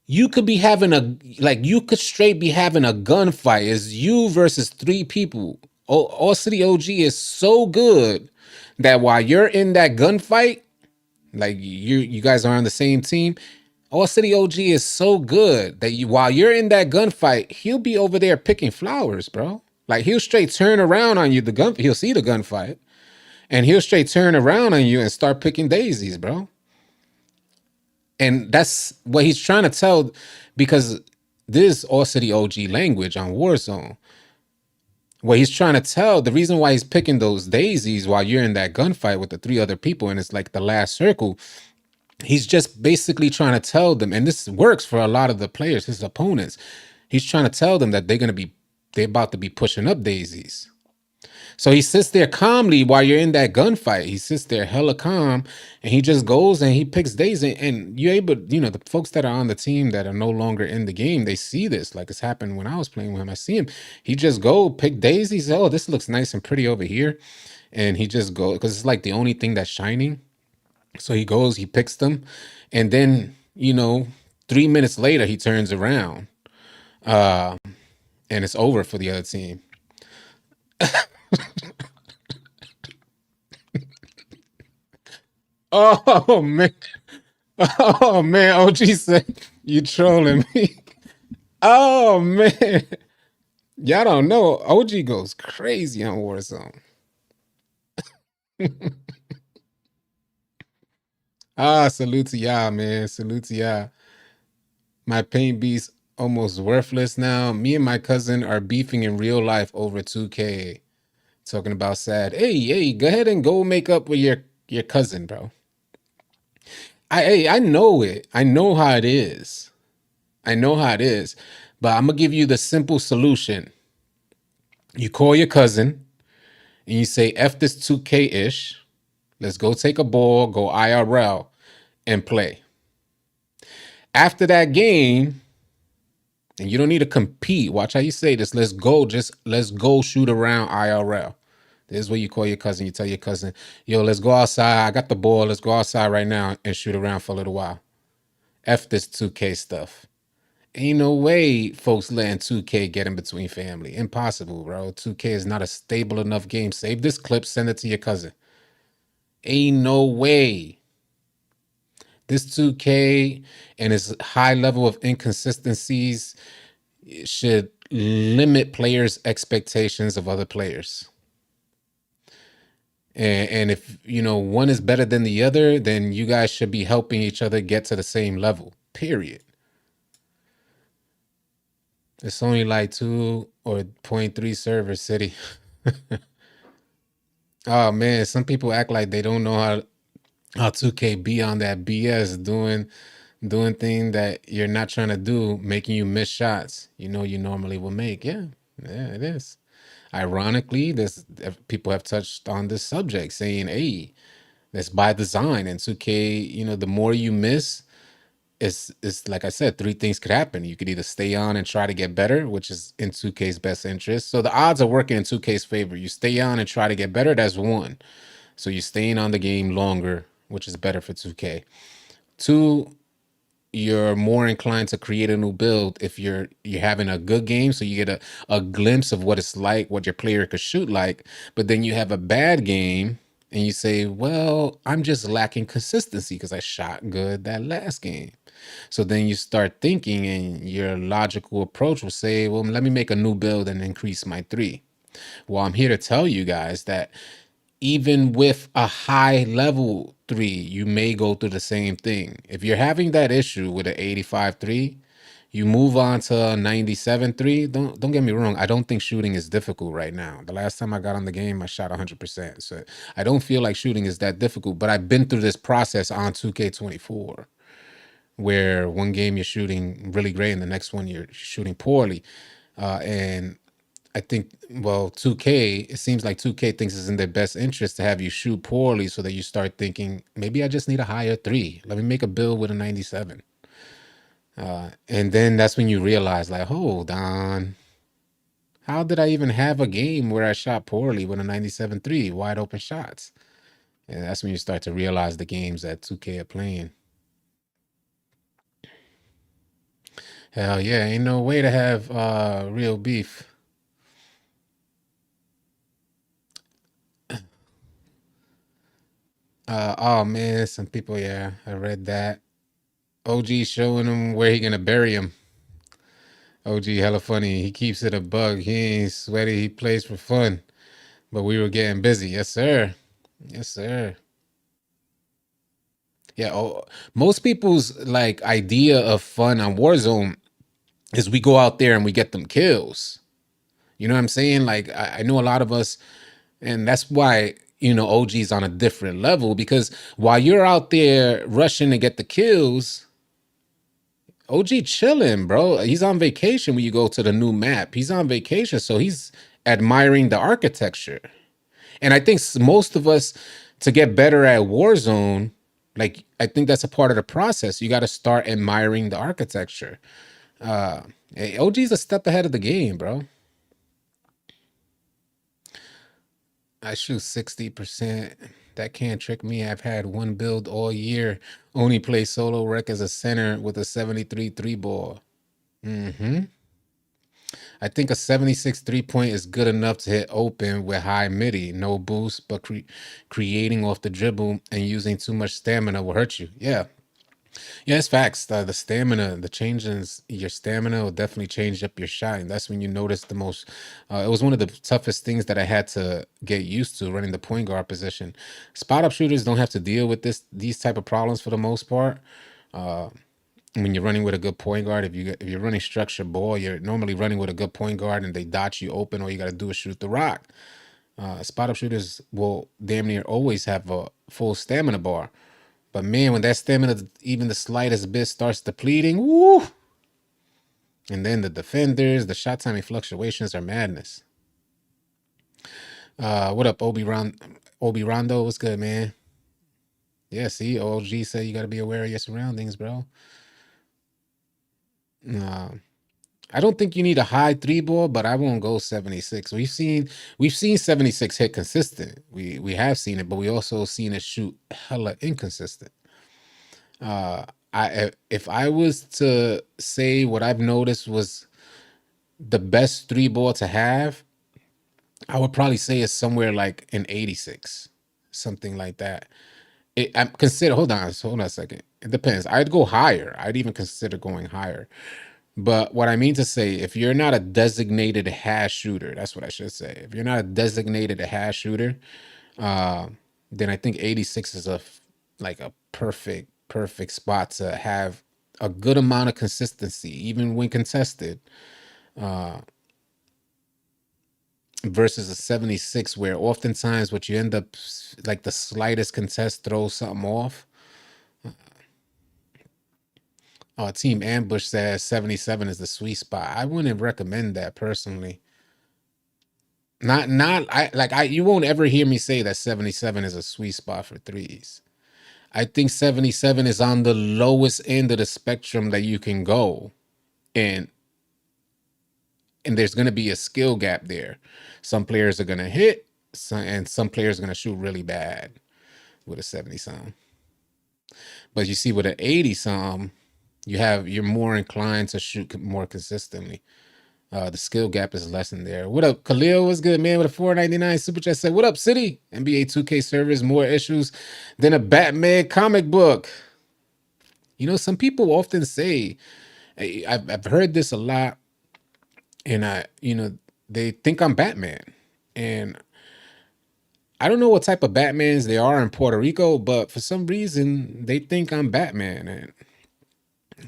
you could be having you could straight be having a gunfight. It's you versus 3 people. All City OG is so good that while you're in that gunfight, like you guys are on the same team. All City OG is so good that while you're in that gunfight, he'll be over there picking flowers, bro. Like he'll straight turn around on you. He'll see the gunfight, and he'll straight turn around on you and start picking daisies, bro. And that's what he's trying to tell, because this All City OG language on Warzone. What he's trying to tell, the reason why he's picking those daisies while you're in that gunfight with the 3 other people, and it's like the last circle. He's just basically trying to tell them, and this works for a lot of the players, his opponents. He's trying to tell them that they're about to be pushing up daisies. So he sits there calmly while you're in that gunfight. He sits there hella calm, and he just goes and he picks daisies. And you're able, the folks that are on the team that are no longer in the game, they see this. Like it's happened when I was playing with him. I see him. He just go pick daisies. Oh, this looks nice and pretty over here. And he just go, because it's like the only thing that's shining. So he goes, he picks them, and then 3 minutes later he turns around, and it's over for the other team. Oh man, oh man, OG said you trolling me. Oh man, y'all don't know. OG goes crazy on Warzone. Salute to y'all, man. Salute to y'all. My paint beast almost worthless now. Me and my cousin are beefing in real life over 2K. Talking about sad. Hey, go ahead and go make up with your cousin, bro. I know it. I know how it is. I know how it is. But I'm gonna give you the simple solution. You call your cousin and you say, F this 2K-ish. Let's go take a ball, go IRL, and play. After that game, and you don't need to compete. Watch how you say this. Let's go shoot around IRL. This is what you call your cousin. You tell your cousin, yo, let's go outside. I got the ball. Let's go outside right now and shoot around for a little while. F this 2K stuff. Ain't no way folks letting 2K get in between family. Impossible, bro. 2K is not a stable enough game. Save this clip, send it to your cousin. Ain't no way. This 2K and its high level of inconsistencies should limit players' expectations of other players. And if one is better than the other, then you guys should be helping each other get to the same level. Period. It's only like 2 or 0.3 servers city. Oh man, some people act like they don't know how 2K be on that BS doing things that you're not trying to do, making you miss shots you normally will make. Yeah, it is. Ironically, this people have touched on this subject, saying, "Hey, that's by design." And 2K, the more you miss, it's like I said, 3 things could happen. You could either stay on and try to get better, which is in 2K's best interest. So the odds are working in 2K's favor. You stay on and try to get better. That's 1. So you're staying on the game longer, which is better for 2K. Two, you're more inclined to create a new build if you're having a good game, so you get a glimpse of what it's like, what your player could shoot like. But then you have a bad game and you say, well, I'm just lacking consistency because I shot good that last game. So then you start thinking, and your logical approach will say, well, let me make a new build and increase my three. Well, I'm here to tell you guys that even with a high level three, you may go through the same thing. If you're having that issue with an 85 three, you move on to a 97 three. Don't get me wrong. I don't think shooting is difficult right now. The last time I got on the game, I shot 100%. So I don't feel like shooting is that difficult, but I've been through this process on 2K24 where one game you're shooting really great and the next one you're shooting poorly. And I think, well, 2K, it seems like 2K thinks it's in their best interest to have you shoot poorly so that you start thinking, maybe I just need a higher three. Let me make a build with a 97. And then that's when you realize, like, hold on. How did I even have a game where I shot poorly with a 97 three, wide open shots? And that's when you start to realize the games that 2K are playing. Hell yeah, ain't no way to have real beef. Oh man, some people, yeah, I read that. OG showing him where he gonna bury him. OG hella funny. He keeps it a bug. He ain't sweaty. He plays for fun. But we were getting busy. Yes, sir. Yes, sir. Yeah. Oh, most people's like idea of fun on Warzone is we go out there and we get them kills. You know what I'm saying? Like I know a lot of us, and that's why OG's on a different level, because while you're out there rushing to get the kills, OG chilling, bro. He's on vacation when you go to the new map. He's on vacation, so he's admiring the architecture. And I think most of us, to get better at Warzone, like I think that's a part of the process. You got to start admiring the architecture. Uh, OG's a step ahead of the game, bro. I shoot 60%. That can't trick me. I've had one build all year. Only play solo rec as a center with a 73 three ball. Mm-hmm. I think a 76 3 point is good enough to hit open with high midi, no boost, but creating off the dribble and using too much stamina will hurt you. Yeah. Yeah, it's facts. The stamina, the changes, your stamina will definitely change up your shot. And that's when you notice the most. It was one of the toughest things that I had to get used to running the point guard position. Spot up shooters don't have to deal with these type of problems for the most part. Uh, when you're running with a good point guard, if you're running structured ball, you're normally running with a good point guard and they dot you open. All you got to do is shoot the rock. Spot up shooters will damn near always have a full stamina bar, but man, when that stamina even the slightest bit starts depleting, woo! And then the defenders, the shot timing fluctuations are madness. What up, Obi Rondo? What's good, man? Yeah, see, OG said you got to be aware of your surroundings, bro. Uh, I don't think you need a high three ball, but I won't go 76. We've seen 76 hit consistent. We have seen it, but we also seen it shoot hella inconsistent. If I was to say what I've noticed was the best three ball to have, I would probably say it's somewhere like an 86, something like that. I'm consider. Hold on a second. It depends. I'd go higher. I'd even consider going higher. But what I mean to say, if you're not a designated hash shooter, that's what I should say. If you're not a designated hash shooter, uh, then I think 86 is like a perfect spot to have a good amount of consistency, even when contested, uh, versus a 76, where oftentimes what you end up like the slightest contest throws something off. Team Ambush says 77 is the sweet spot. I wouldn't recommend that personally. Not I you won't ever hear me say that 77 is a sweet spot for threes. I think 77 is on the lowest end of the spectrum that you can go. And there's going to be a skill gap there. Some players are going to hit, and some players are going to shoot really bad with a 70 sound. But you see, with an 80 some, you're more inclined to shoot more consistently. The skill gap is lessened there. What up, Khalil? What's good, man? With a 4.99 super chat said, "What up, City? NBA 2K servers more issues than a Batman comic book." You know, some people often say, I've heard this a lot, and they think I'm Batman, and I don't know what type of Batmans they are in Puerto Rico, but for some reason they think I'm Batman, and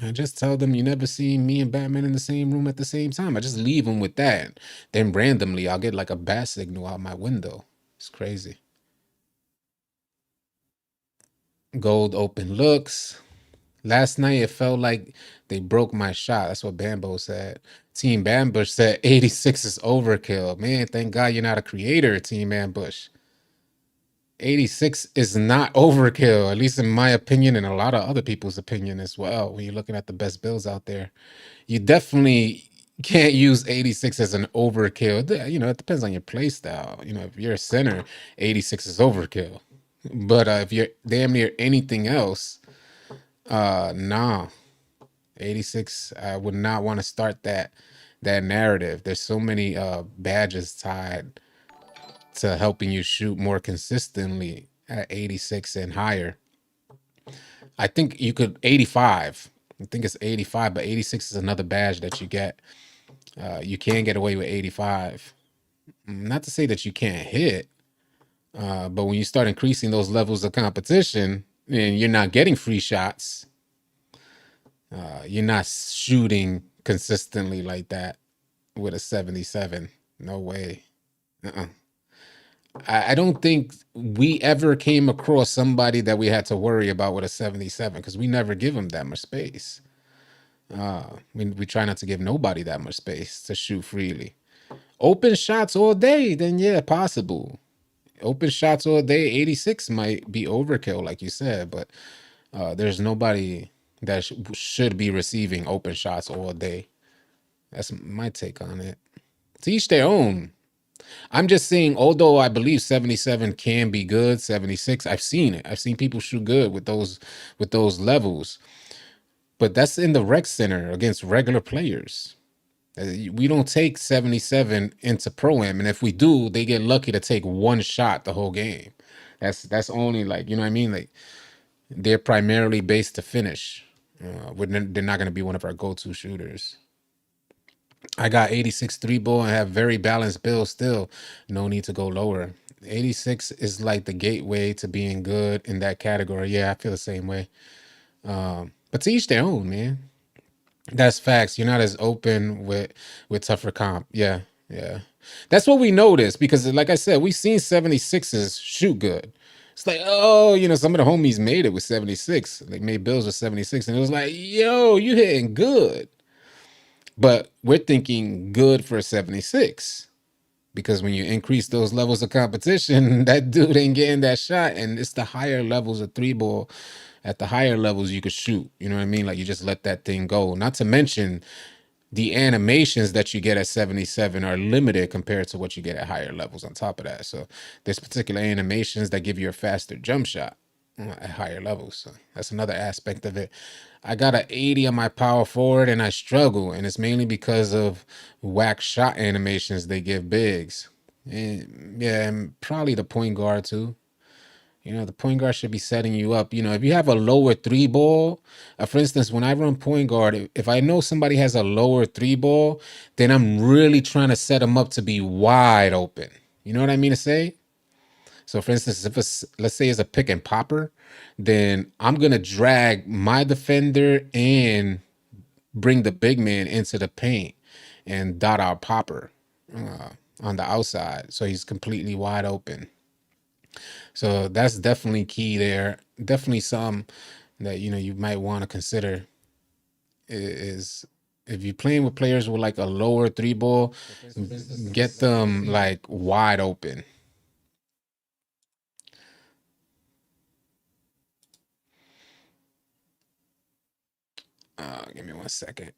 I just tell them, you never see me and Batman in the same room at the same time. I just leave them with that. Then randomly, I'll get like a bat signal out my window. It's crazy. Gold open looks. Last night, it felt like they broke my shot. That's what Bambo said. Team Bambush said 86 is overkill. Man, thank God you're not a creator, Team Ambush. 86 is not overkill, at least in my opinion and a lot of other people's opinion as well. When you're looking at the best builds out there, you definitely can't use 86 as an overkill. You know, it depends on your play style. You know, if you're a center, 86 is overkill. But if you're damn near anything else, nah, 86. I would not want to start that narrative. There's so many badges tied to helping you shoot more consistently at 86 and higher. I think you could 85. I think it's 85, but 86 is another badge that you get. You can get away with 85. Not to say that you can't hit, but when you start increasing those levels of competition and you're not getting free shots, you're not shooting consistently like that with a 77. No way. Uh-uh. I don't think we ever came across somebody that we had to worry about with a 77 because we never give them that much space. We try not to give nobody that much space to shoot freely. Open shots all day, then yeah, possible. Open shots all day, 86 might be overkill, like you said, but there's nobody that should be receiving open shots all day. That's my take on it. To each their own. I'm just saying, although I believe 77 can be good, 76, I've seen it. I've seen people shoot good with those levels. But that's in the rec center against regular players. We don't take 77 into pro-am, and if we do, they get lucky to take one shot the whole game. That's only, like, you know what I mean? Like, they're primarily based to finish. They're not going to be one of our go-to shooters. I got 86 3-ball and have very balanced build still. No need to go lower. 86 is like the gateway to being good in that category. Yeah, I feel the same way. But to each their own, man. That's facts. You're not as open with tougher comp. Yeah, yeah. That's what we noticed because, like I said, we've seen 76s shoot good. It's like, oh, some of the homies made it with 76. They made builds with 76, and it was like, yo, you hitting good. But we're thinking good for 76 because when you increase those levels of competition, that dude ain't getting that shot, and it's the higher levels of 3-ball. At the higher levels, you could shoot. You know what I mean? Like, you just let that thing go. Not to mention, the animations that you get at 77 are limited compared to what you get at higher levels on top of that. So there's particular animations that give you a faster jump shot at higher levels. So that's another aspect of it. I got an 80 on my power forward and I struggle, and it's mainly because of whack shot animations they give bigs. And yeah, and probably the point guard too. The point guard should be setting you up. If you have a lower 3-ball, for instance, when I run point guard, if I know somebody has a lower 3-ball, then I'm really trying to set them up to be wide open. You know what I mean to say? So, for instance, let's say it's a pick and popper, then I'm going to drag my defender and bring the big man into the paint and dot our popper on the outside. So he's completely wide open. So that's definitely key there. Definitely some that you might want to consider is if you're playing with players with like a lower 3-ball, get them like wide open. Give me 1 second.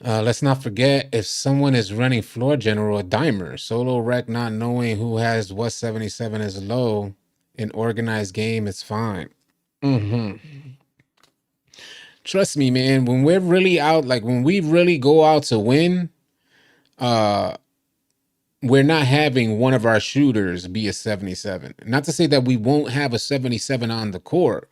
Let's not forget, if someone is running floor general or dimer, solo rec not knowing who has what 77 is low An organized game is fine. Hmm. Trust me, man. When we're really out, like when we really go out to win, uh, we're not having one of our shooters be a 77. Not to say that we won't have a 77 on the court,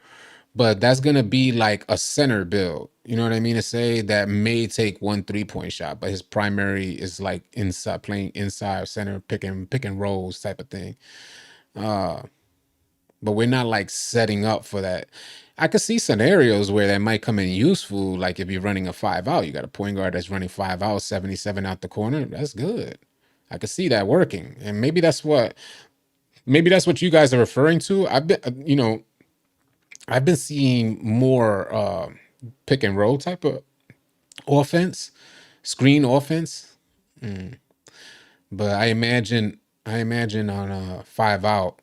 but that's gonna be like a center build. You know what I mean? To say that may take 1 3-point shot, but his primary is like inside, playing inside center, picking rolls type of thing. Uh, but we're not like setting up for that. I could see scenarios where that might come in useful, like if you're running a 5 out, you got a point guard that's running 5 out, 77 out the corner. That's good. I could see that working, and maybe that's what you guys are referring to. I've been seeing more pick and roll type of offense, screen offense. Mm. But I imagine on a 5 out,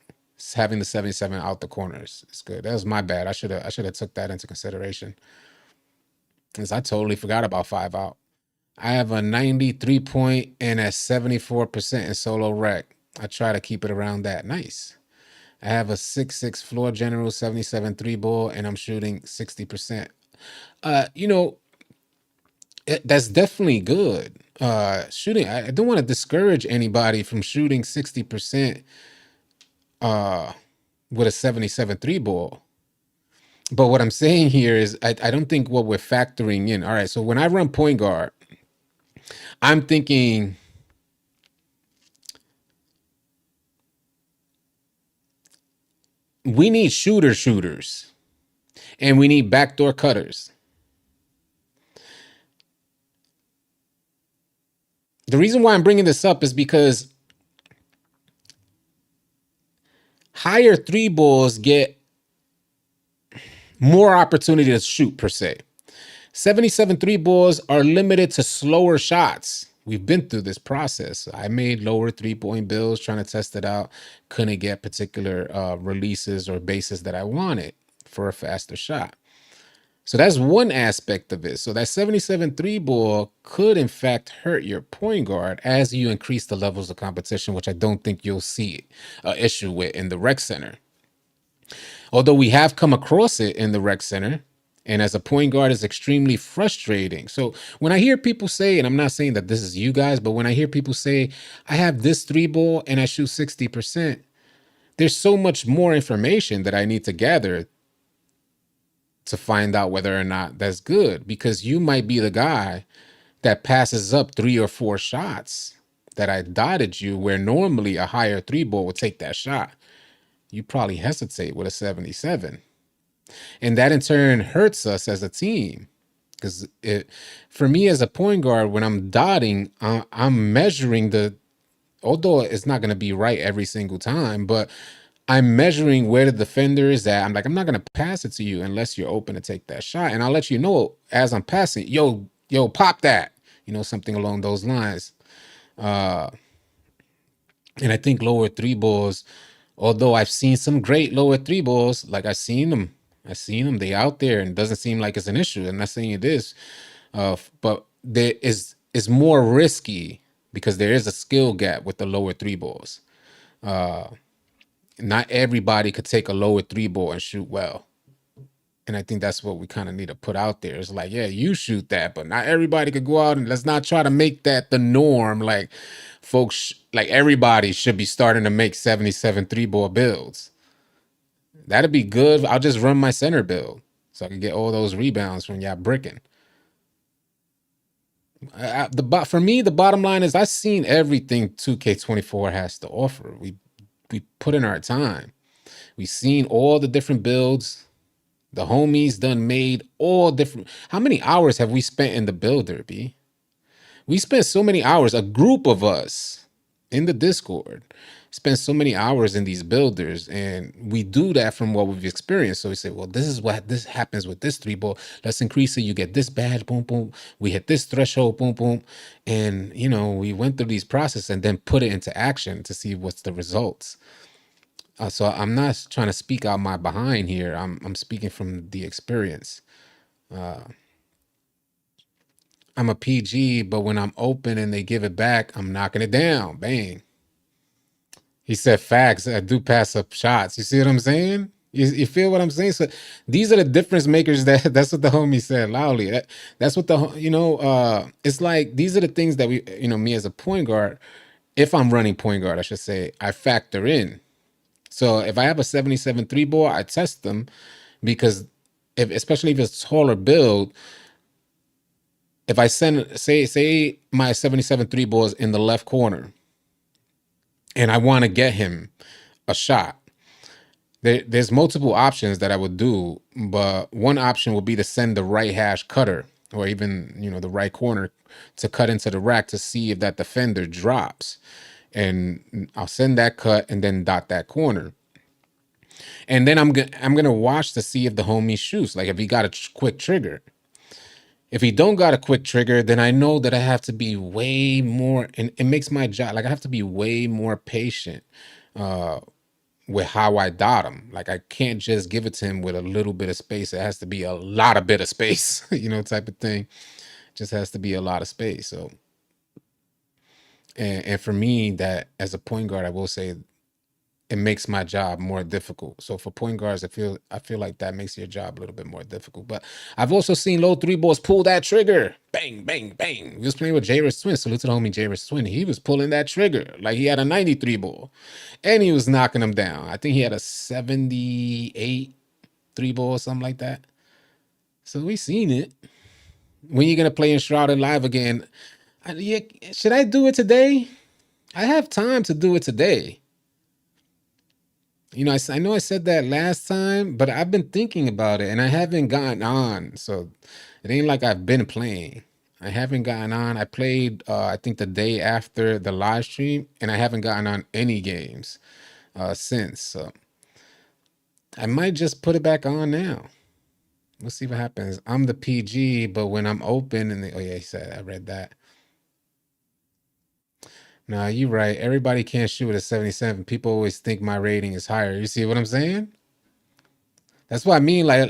having the 77 out the corners is good. That was my bad. I should have took that into consideration, because I totally forgot about 5 out. I have a 93 point and a 74% in solo rec. I try to keep it around that. Nice. I have a 6'6" floor general, 77 three ball, and I'm shooting 60%. Uh, you know, that's definitely good. Shooting, I don't want to discourage anybody from shooting 60% uh with a 77 three ball. But what I'm saying here is I don't think what we're factoring in. All right, so when I run point guard, I'm thinking we need shooters, and we need backdoor cutters. The reason why I'm bringing this up is because higher three balls get more opportunity to shoot per se. 77 three balls are limited to slower shots. We've been through this process. I made lower 3-point builds trying to test it out. Couldn't get particular releases or bases that I wanted for a faster shot. So that's one aspect of it. So that 77 three ball could in fact hurt your point guard as you increase the levels of competition, which I don't think you'll see an issue with in the rec center. Although we have come across it in the rec center, and as a point guard is extremely frustrating. So when I hear people say, and I'm not saying that this is you guys, but when I hear people say, I have this three ball and I shoot 60%, there's so much more information that I need to gather to find out whether or not that's good, because you might be the guy that passes up 3 or 4 shots that I dotted you, where normally a higher three ball would take that shot. You probably hesitate with a 77. And that in turn hurts us as a team. Because for me as a point guard, when I'm dotting, I'm measuring although it's not going to be right every single time, but I'm measuring where the defender is at. I'm like, I'm not going to pass it to you unless you're open to take that shot. And I'll let you know as I'm passing, yo, pop that, something along those lines. Uh, and I think lower three balls, although I've seen some great lower three balls, like I seen them, they out there, and it doesn't seem like it's an issue. I'm not saying it is, but there is more risky because there is a skill gap with the lower three balls. Uh, Not everybody could take a lower three ball and shoot well. And I think that's what we kind of need to put out there. It's like, yeah, you shoot that, but not everybody could go out, and let's not try to make that the norm. Like, folks, like everybody should be starting to make 77 three ball builds. That'd be good. I'll just run my center build so I can get all those rebounds from y'all bricking. For me, the bottom line is I've seen everything 2K24 has to offer. We put in our time. We've seen all the different builds. The homies done made all different. How many hours have we spent in the builder, B? We spent so many hours, a group of us in the Discord spend so many hours in these builders, and we do that from what we've experienced. So we say, well, this is what this happens with this three ball. Let's increase it. You get this badge, boom, boom. We hit this threshold, boom, boom. And we went through these processes and then put it into action to see what's the results. So I'm not trying to speak out my behind here. I'm speaking from the experience. Uh, I'm a PG, but when I'm open and they give it back, I'm knocking it down. Bang. He said facts. I do pass up shots. You see what I'm saying? You feel what I'm saying? So these are the difference makers. That's what the homie said loudly. That's what it's like these are the things that me as a point guard, if I'm running point guard, I should say, I factor in. So if I have a 77 three ball, I test them because especially if it's taller build, if I say my 77 three ball is in the left corner and I want to get him a shot, there's multiple options that I would do, but one option would be to send the right hash cutter or even the right corner to cut into the rack to see if that defender drops, and I'll send that cut and then dot that corner, and then I'm gonna watch to see if the homie shoots, like if he got a quick trigger. If he don't got a quick trigger, then I know that I have to be way more, and it makes my job like I have to be way more patient with how I dot him. Like I can't just give it to him with a little bit of space. It has to be a lot of bit of space, type of thing. Just has to be a lot of space. So, and for me, that as a point guard, I will say it makes my job more difficult. So for point guards, I feel like that makes your job a little bit more difficult. But I've also seen low three balls pull that trigger. Bang, bang, bang. We was playing with Jairus Twin. Salute to the homie Jairus Twin. He was pulling that trigger like he had a 93 ball. And he was knocking them down. I think he had a 78 three ball or something like that. So we seen it. When you gonna play in Shrouded Live again? Yeah, should I do it today? I have time to do it today. I know I said that last time, but I've been thinking about it and I haven't gotten on. So it ain't like I've been playing. I haven't gotten on. I played, I think the day after the live stream, and I haven't gotten on any games since. So I might just put it back on now. We'll see what happens. I'm the PG, but when I'm open oh yeah, he said, I read that. Nah, you're right. Everybody can't shoot with a 77. People always think my rating is higher. You see what I'm saying? That's what I mean. Like,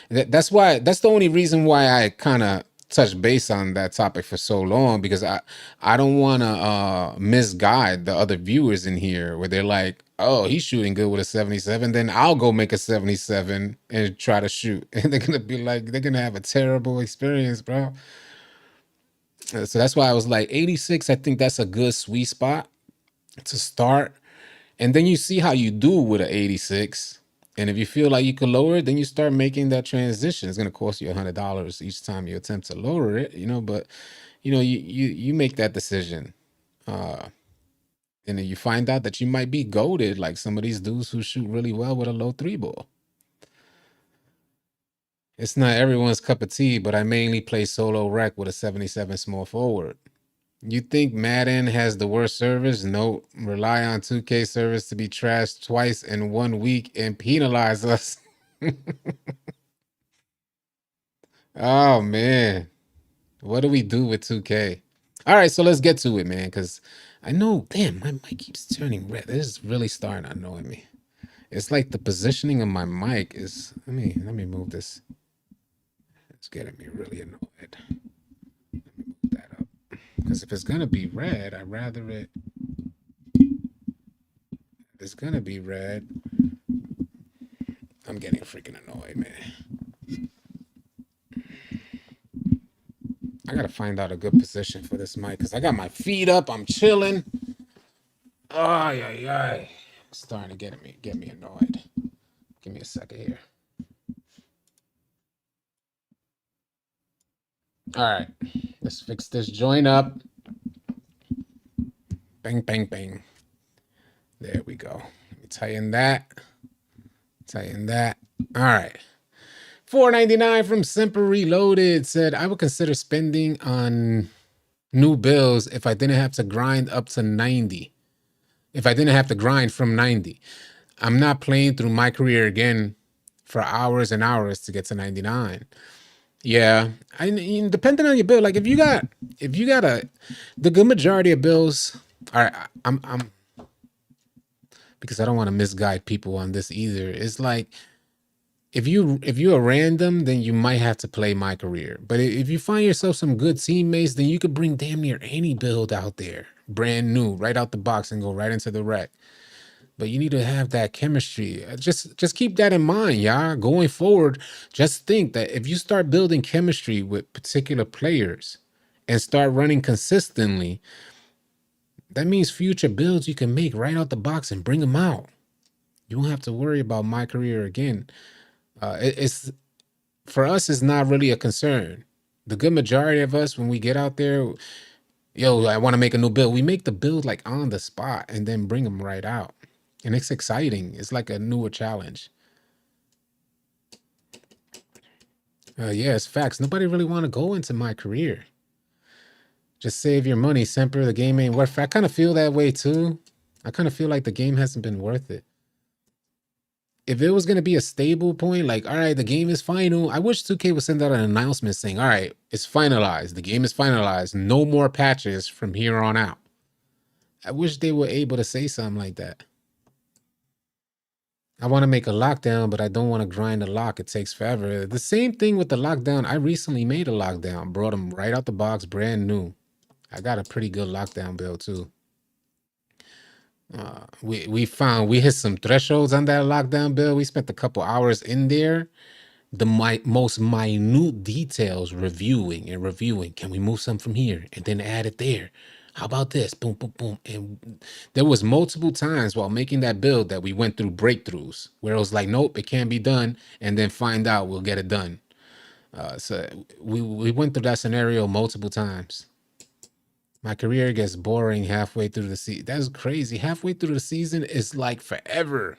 that's the only reason why I kind of touch base on that topic for so long, because I don't want to misguide the other viewers in here where they're like, oh, he's shooting good with a 77, then I'll go make a 77 and try to shoot. And they're gonna be like, they're gonna have a terrible experience, bro. So that's why I was like 86. I think that's a good sweet spot to start. And then you see how you do with an 86. And if you feel like you could lower it, then you start making that transition. It's going to cost you $100 each time you attempt to lower it, but you make that decision. And then you find out that you might be goated like some of these dudes who shoot really well with a low three ball. It's not everyone's cup of tea, but I mainly play solo rec with a 77 small forward. You think Madden has the worst service? No. Rely on 2K service to be trashed twice in 1 week and penalize us. Oh man. What do we do with 2K? All right, so let's get to it, man, because I know, damn, my mic keeps turning red. This is really starting to annoy me. It's like the positioning of my mic is, let me move this. It's getting me really annoyed. Let me move that up. Because if it's gonna be red, I'd rather it. If it's gonna be red, I'm getting freaking annoyed, man. I gotta find out a good position for this mic because I got my feet up. I'm chilling. Ay, ay, ay. It's starting to get me annoyed. Give me a second here. All right, let's fix this joint up. Bang, bang, bang. There we go. Let me tighten that. Tighten that. All right. $4.99 from Semper Reloaded said, I would consider spending on new bills if I didn't have to grind up to 90. If I didn't have to grind from 90. I'm not playing through my career again for hours and hours to get to 99. Yeah, depending on your bill, like if you got the good majority of bills. All right, I'm because I don't want to misguide people on this either. It's like if you're a random, then you might have to play my career. But if you find yourself some good teammates, then you could bring damn near any build out there. brand new, right out the box, and go right into the rack. But you need to have that chemistry. Just keep that in mind, y'all. Going forward, just think that if you start building chemistry with particular players and start running consistently, that means future builds you can make right out the box and bring them out. You won't have to worry about my career again. It's for us, it's not really a concern. The good majority of us, when we get out there, yo, I want to make a new build. We make the build like on the spot and then bring them right out. And it's exciting. It's like a newer challenge. Yeah, it's facts. Nobody really want to go into my career. Just save your money, Semper. The game ain't worth it. I kind of feel that way too. I kind of feel like the game hasn't been worth it. If it was going to be a stable point, like, all right, the game is final, I wish 2K would send out an announcement saying, all right, it's finalized. The game is finalized. No more patches from here on out. I wish they were able to say something like that. I want to make a lockdown, but I don't want to grind a lock. It takes forever. The same thing with the lockdown. I recently made a lockdown, brought them right out the box, brand new. I got a pretty good lockdown build too. We found we hit some thresholds on that lockdown build. We spent a couple hours in there. The most minute details reviewing. Can we move some from here and then add it there? How about this? Boom, boom, boom. And there was multiple times while making that build that we went through breakthroughs where it was like, nope, it can't be done, and then find out we'll get it done. So we went through that scenario multiple times. My career gets boring halfway through the season. That's crazy. Halfway through the season is like forever.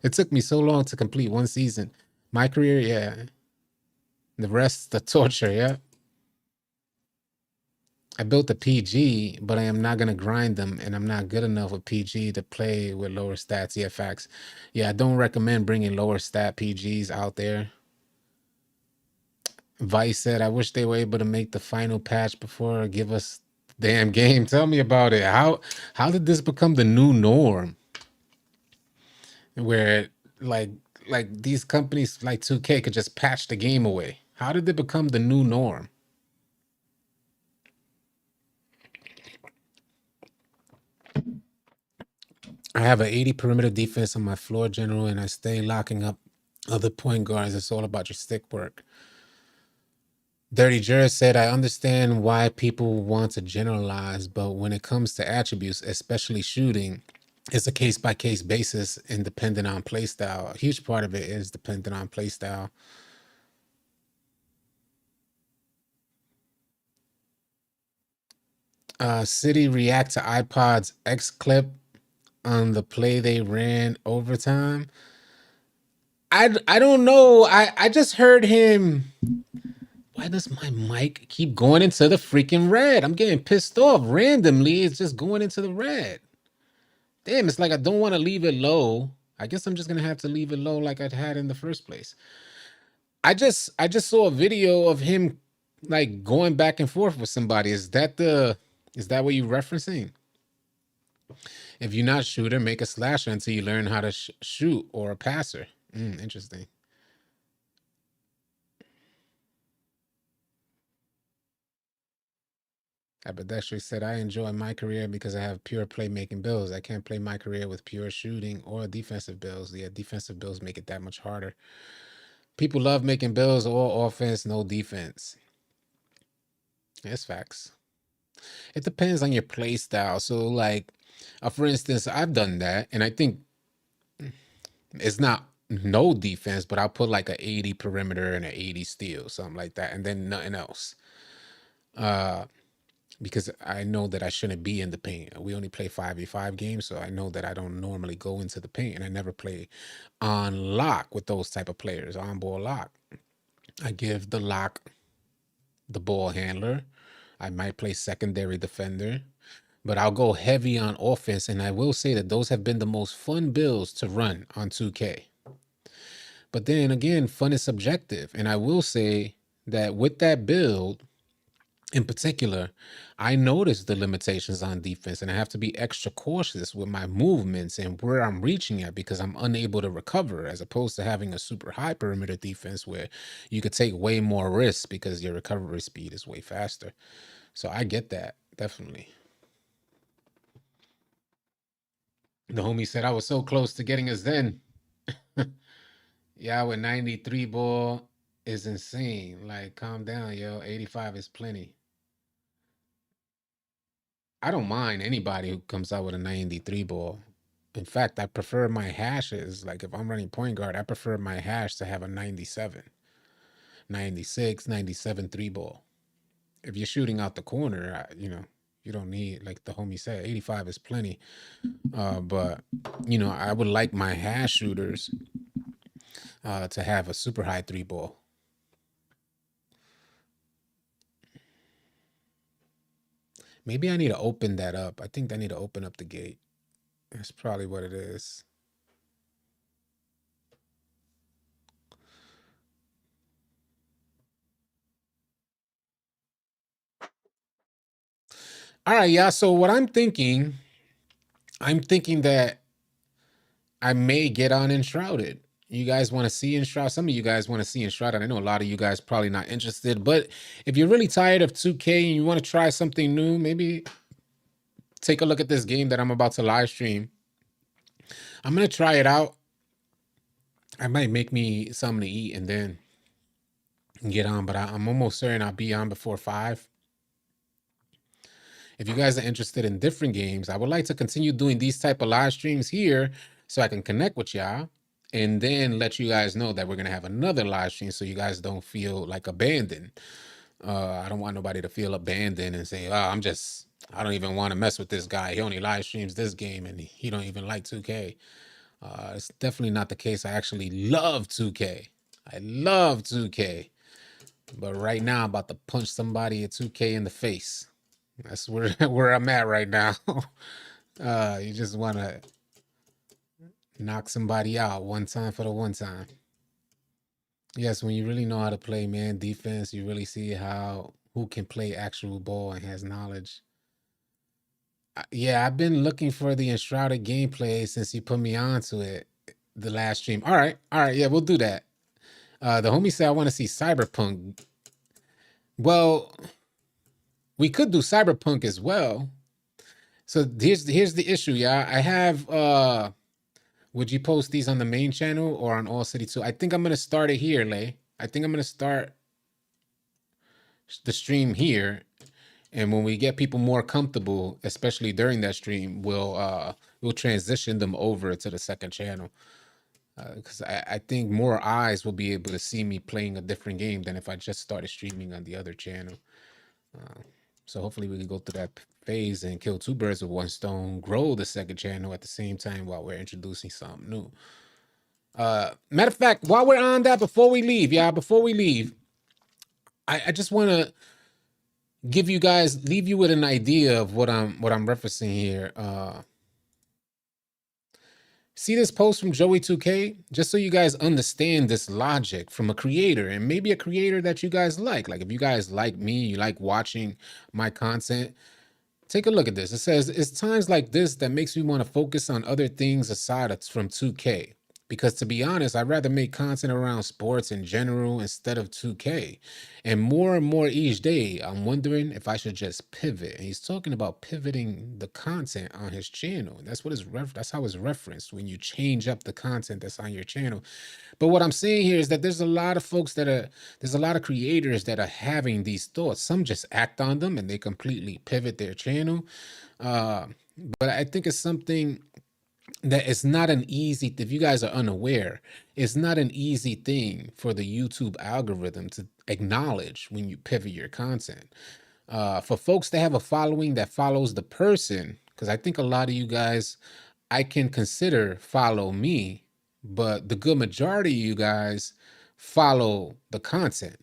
It took me so long to complete one season. My career, yeah. The rest, the torture, yeah. I built a PG, but I am not gonna grind them, and I'm not good enough with PG to play with lower stats. Yeah, facts. Yeah, I don't recommend bringing lower stat PGs out there. Vice said, "I wish they were able to make the final patch before give us the damn game." Tell me about it. How did this become the new norm? Where like these companies like 2K could just patch the game away. How did it become the new norm? I have an 80 perimeter defense on my floor general, and I stay locking up other point guards. It's all about your stick work. Dirty Jer said, I understand why people want to generalize, but when it comes to attributes, especially shooting, it's a case by case basis and dependent on play style. A huge part of it is dependent on play style. City react to iPod's X clip on the play they ran overtime. I don't know. I just heard him. Why does my mic keep going into the freaking red? I'm getting pissed off randomly. It's just going into the red. Damn, it's like I don't want to leave it low. I guess I'm just gonna have to leave it low like I had in the first place. I just saw a video of him like going back and forth with somebody. Is that what you're referencing? If you're not a shooter, make a slasher until you learn how to shoot, or a passer. Interesting. Abadeshri said, I enjoy my career because I have pure playmaking builds. I can't play my career with pure shooting or defensive builds. Yeah, defensive builds make it that much harder. People love making builds, all offense, no defense. That's facts. It depends on your play style. So, like, for instance, I've done that, and I think it's not no defense, but I'll put like a 80 perimeter and an 80 steal, something like that, and then nothing else. Because I know that I shouldn't be in the paint. We only play 5v5 games, so I know that I don't normally go into the paint, and I never play on lock with those type of players, on ball lock. I give the lock the ball handler. I might play secondary defender, but I'll go heavy on offense, and I will say that those have been the most fun builds to run on 2K. But then again, fun is subjective, and I will say that with that build, in particular, I notice the limitations on defense, and I have to be extra cautious with my movements and where I'm reaching at because I'm unable to recover, as opposed to having a super high perimeter defense where you could take way more risks because your recovery speed is way faster. So I get that, definitely. The homie said I was so close to getting a Zen. Yeah, with 93 ball is insane. Like, calm down, yo. 85 is plenty. I don't mind anybody who comes out with a 93 ball. In fact, I prefer my hashes. Like, if I'm running point guard, I prefer my hash to have a 97, 96, 97 three ball. If you're shooting out the corner, you don't need, like the homie said, 85 is plenty. But, I would like my hash shooters to have a super high three ball. Maybe I need to open that up. I think I need to open up the gate. That's probably what it is. All right, yeah. So what I'm thinking that I may get on Enshrouded. You guys want to see Enshrouded? Some of you guys want to see Enshrouded. I know a lot of you guys probably not interested, but if you're really tired of 2K and you want to try something new, maybe take a look at this game that I'm about to live stream. I'm gonna try it out. I might make me something to eat and then get on, but I'm almost certain I'll be on before 5. If you guys are interested in different games, I would like to continue doing these type of live streams here so I can connect with y'all and then let you guys know that we're gonna have another live stream so you guys don't feel like abandoned. I don't want nobody to feel abandoned and say, "Oh, I don't even want to mess with this guy. He only live streams this game and he don't even like 2K." It's definitely not the case. I actually love 2K. I love 2K. But right now, I'm about to punch somebody at 2K in the face. That's where where I'm at right now. You just want to knock somebody out one time for the one time. Yes, when you really know how to play man defense, you really see who can play actual ball and has knowledge. Yeah, I've been looking for the Enshrouded gameplay since you put me onto it the last stream. All right, yeah, we'll do that. The homie said I want to see Cyberpunk. Well, we could do Cyberpunk as well. So here's the issue, yeah. I have would you post these on the main channel or on All City 2? I think I'm gonna start it here, Lay. I think I'm gonna start the stream here. And when we get people more comfortable, especially during that stream, we'll transition them over to the second channel. Because I think more eyes will be able to see me playing a different game than if I just started streaming on the other channel. So hopefully we can go through that phase and kill two birds with one stone, grow the second channel at the same time while we're introducing something new. Matter of fact, while we're on that, before we leave, I just want to leave you with an idea of what I'm referencing here. See this post from Joey2K? Just so you guys understand this logic from a creator, and maybe a creator that you guys like. Like if you guys like me, you like watching my content, take a look at this. It says, it's times like this that makes me want to focus on other things aside from 2K. Because to be honest, I'd rather make content around sports in general instead of 2K. And more each day, I'm wondering if I should just pivot. And he's talking about pivoting the content on his channel. That's what that's how it's referenced when you change up the content that's on your channel. But what I'm saying here is that there's a lot of there's a lot of creators that are having these thoughts. Some just act on them and they completely pivot their channel. But I think it's something that it's not an easy, if you guys are unaware, it's not an easy thing for the YouTube algorithm to acknowledge when you pivot your content. For folks that have a following that follows the person, because I think a lot of you guys I can consider follow me, but the good majority of you guys follow the content.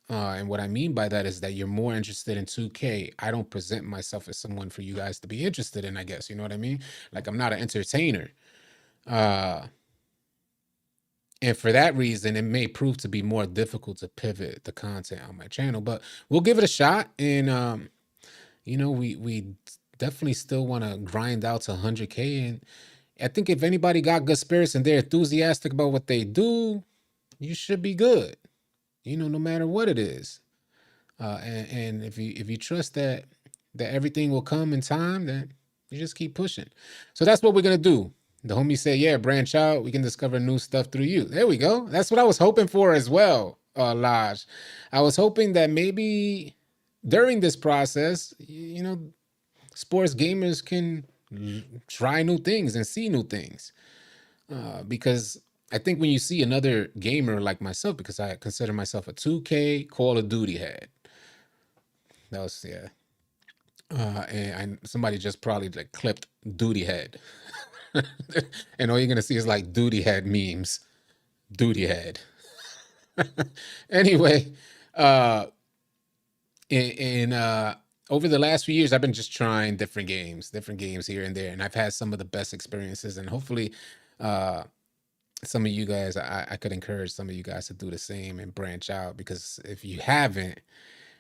And what I mean by that is that you're more interested in 2K. I don't present myself as someone for you guys to be interested in, I guess. You know what I mean? Like I'm not an entertainer. Uh, and for that reason, it may prove to be more difficult to pivot the content on my channel, but we'll give it a shot. And we definitely still want to grind out to 100K. And I think if anybody got good spirits and they're enthusiastic about what they do, you should be good. No matter what it is. And if you trust that everything will come in time, then You just keep pushing. So that's what we're gonna do. The homie said, "Yeah, branch out. We can discover new stuff through you." There we go. That's what I was hoping for as well, Laj. I was hoping that maybe during this process, sports gamers can try new things and see new things. Because I think when you see another gamer like myself, because I consider myself a 2K Call of Duty head, that was yeah. And somebody just probably like clipped Duty Head, and all you're gonna see is like Duty Head memes. Duty Head. Anyway, uh, in over the last few years, I've been just trying different games here and there, and I've had some of the best experiences. And hopefully, uh, some of you guys, I could encourage some of you guys to do the same and branch out, because if you haven't,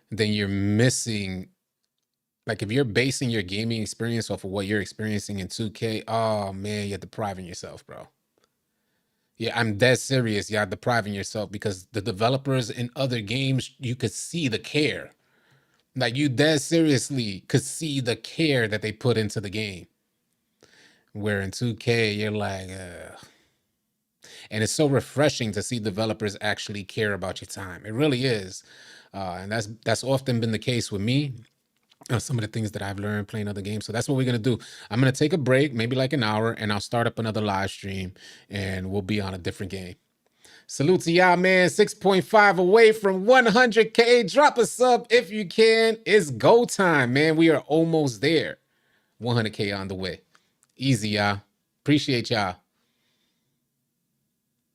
then you're missing. Like if you're basing your gaming experience off of what you're experiencing in 2K, oh man, you're depriving yourself, bro. Yeah, I'm dead serious. You're depriving yourself, because the developers in other games, you could see the care. Like you dead seriously could see the care that they put into the game. Where in 2K, you're like, and it's so refreshing to see developers actually care about your time. It really is, and that's often been the case with me. Some of the things that I've learned playing other games. So that's what we're gonna do. I'm gonna take a break, maybe like an hour, and I'll start up another live stream, and we'll be on a different game. Salute to y'all, man. 6.5 away from 100K. Drop a sub if you can. It's go time, man. We are almost there. 100K on the way. Easy, y'all. Appreciate y'all.